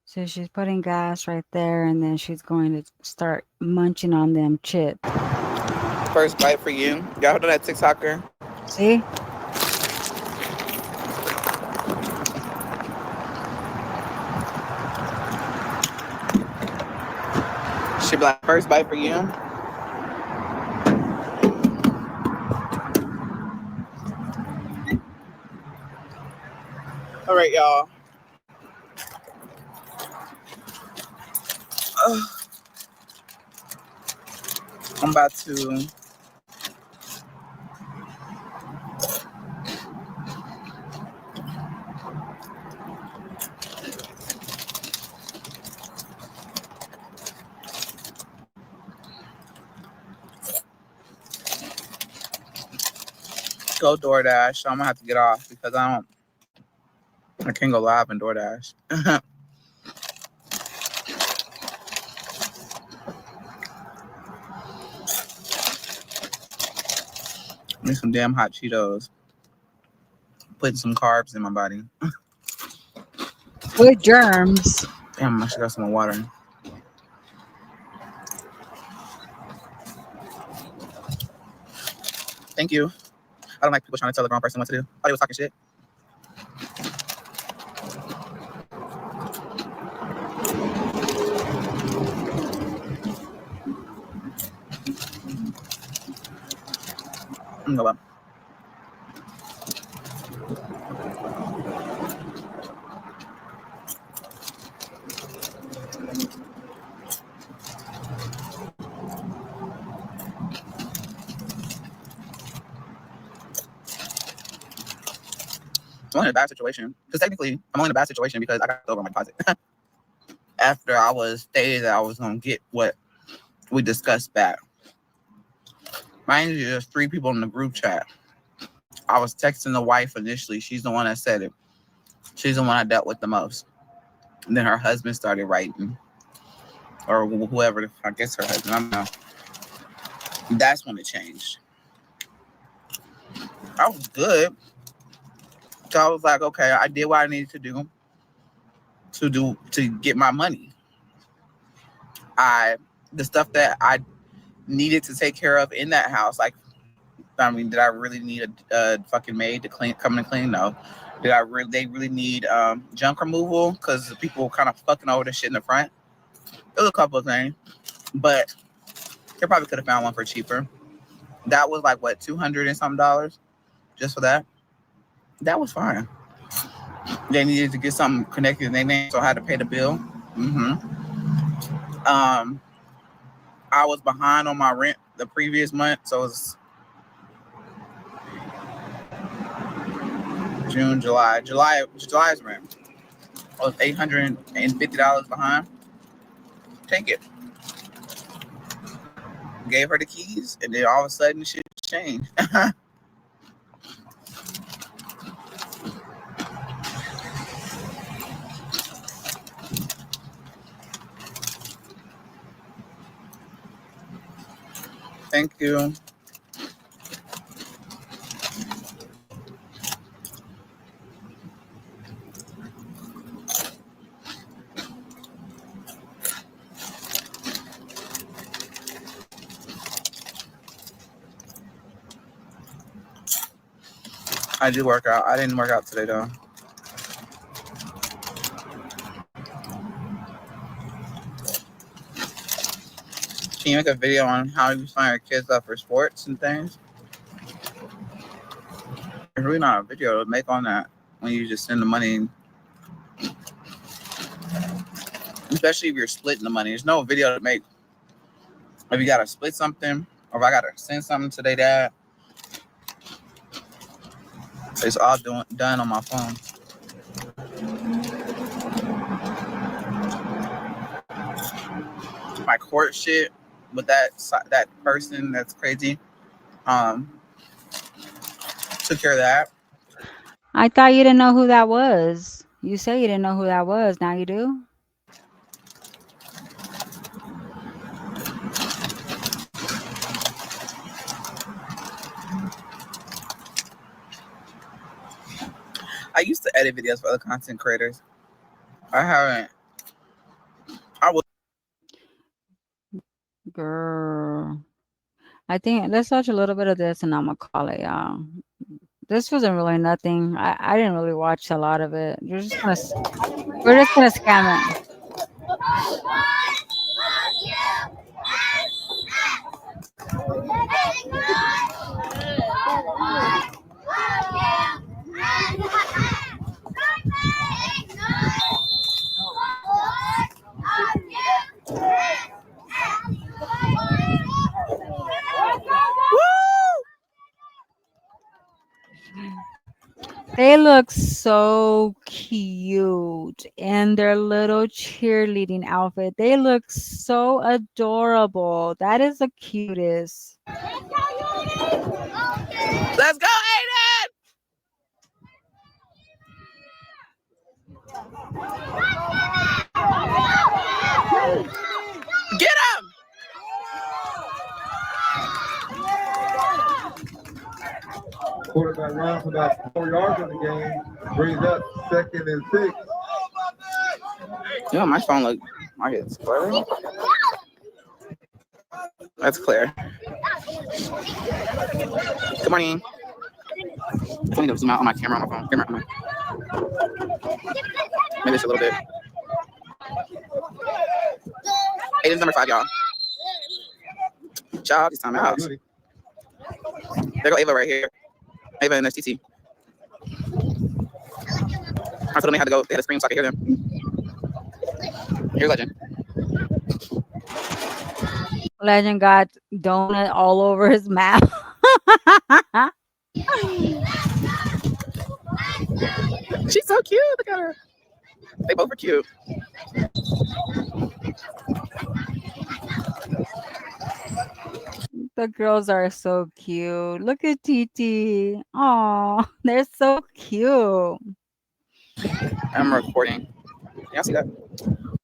So she's putting gas right there, and then she's going to start munching on them chips. First bite for you. Y'all know that TikToker? See? She be like, first bite for you. All right, y'all. I'm about to go DoorDash. So I'm gonna have to get off because I can't go live in DoorDash. Need some damn hot Cheetos. Putting some carbs in my body. With germs. Damn, I should have some water. Thank you. I don't like people trying to tell the wrong person what to do. Oh, they was talking shit. Go up. I'm only in a bad situation. Because technically, I'm only in a bad situation because I got over my deposit. After I was stated that I was going to get what we discussed back. Mind you, there's 3 people in the group chat. I was texting the wife initially. She's the one that said it. She's the one I dealt with the most. And then her husband started writing. Or whoever, I guess her husband. I don't know. That's when it changed. I was good. So I was like, okay, I did what I needed to do to get my money. The stuff that I needed to take care of in that house, like, I mean, did I really need a fucking maid to come and clean? No. They really need junk removal because people kind of fucking over the shit in the front. There was a couple of things, but they probably could have found one for cheaper. That was like what, $200 and something just for that. That was fine. They needed to get something connected in their name, so I had to pay the bill. I was behind on my rent the previous month, so it was June, July's rent. I was $850 behind. Take it. Gave her the keys, and then all of a sudden shit changed. Thank you. I do work out. I didn't work out today though. Can you make a video on how you sign your kids up for sports and things? There's really not a video to make on that when you just send the money. Especially if you're splitting the money. There's no video to make. If you gotta split something, or if I gotta send something to their dad, it's all done on my phone. My court shit with that person that's crazy, took care of that. I thought you didn't know who that was. You say you didn't know who that was. Now you do? I used to edit videos for other content creators. I haven't. I was. Girl. I think let's watch a little bit of this and I'm gonna call it, y'all. This wasn't really nothing. I didn't really watch a lot of it. We're just gonna scam it. They look so cute in their little cheerleading outfit. They look so adorable. That is the cutest. Let's go, Aiden! Get him! Quarterback runs about 4 yards in the game, brings up 2nd and 6. Yeah, my phone look. It's clear. That's clear. Good morning. I need to zoom out on my camera on my phone. Maybe just a little bit. Aiden's number 5, y'all. Child, it's time out. There go Ava right here. Ava and STT. I told them they had to go. They had to scream so I could hear them. Here's Legend. Legend got donut all over his mouth. She's so cute. Look at her. They both are cute. The girls are so cute. Look at Titi. Oh, they're so cute. I'm recording. Y'all see that?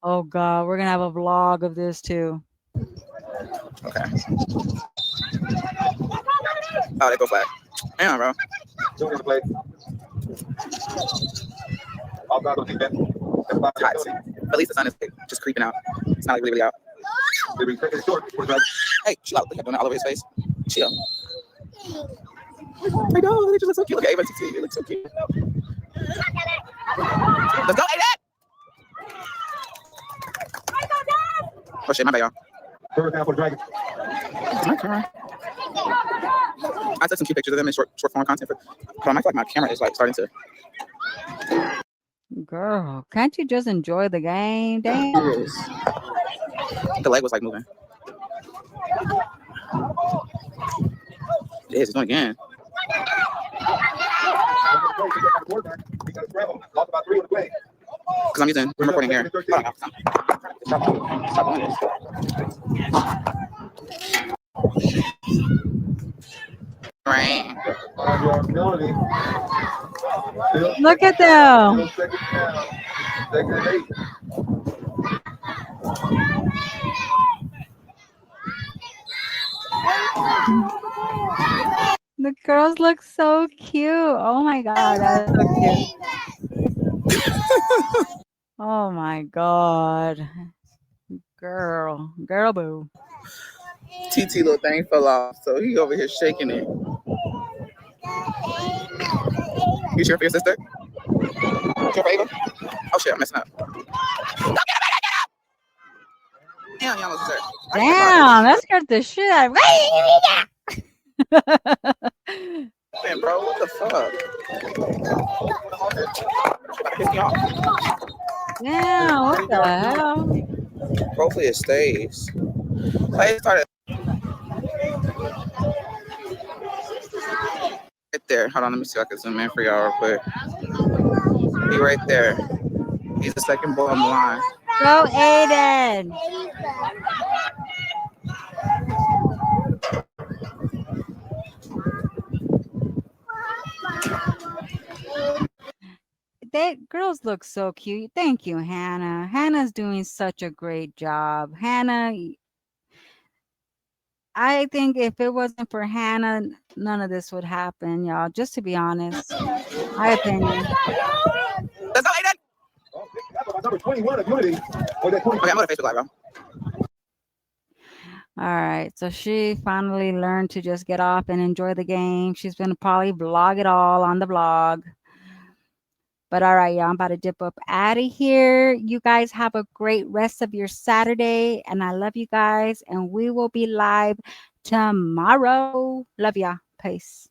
Oh God, we're gonna have a vlog of this too. Okay. Oh, they go flag. Damn, bro. Two in the play. All guys on defense. It's hot. At least the sun is like, just creeping out. It's not like really out. They respect the short. Quarterback. Hey, chill out. Look at doing that all over his face. Chill. I know. They just look so cute. Look at Ava and TT. They look so cute. Let's go, Aiden! Oh shit, my bad, y'all. Third down for the Dragons. Is my camera? I took some cute pictures of them in short form content. But I feel like my camera is like starting to. Girl, can't you just enjoy the game? Damn. The leg was like moving. It is. It's doing it again. Lost about 3 on the play. Because I'm recording here. Hold on, stop doing this. Right. 5-yard penalty. Look at them. Second down. Second and 8. The girls look so cute. Oh my God, that is so cute. Oh my God. Girl boo. TT little thing fell off, so he over here shaking it. You cheer for your sister? Cheer for Ava? Oh shit, I'm messing up. Don't get up! Damn, y'all was there. Damn, that scared the shit out of me. Man, bro, what the fuck? Piss me off. Damn, what the hell? Hopefully it stays. Like it started right there. Hold on, let me see if I can zoom in for y'all real quick. He right there. He's the second ball on the line. Go, Aiden. They girls look so cute. Thank you, Hannah. Hannah's doing such a great job. Hannah, I think if it wasn't for Hannah, none of this would happen, y'all. Just to be honest, my opinion. Let's go, Aiden! Number 21 of Unity. Okay, I'm going to Facebook Live, bro. All right, so she finally learned to just get off and enjoy the game. She's gonna probably vlog it all on the vlog. But all right, y'all, I'm about to dip up out of here. You guys have a great rest of your Saturday, and I love you guys. And we will be live tomorrow. Love ya. Peace.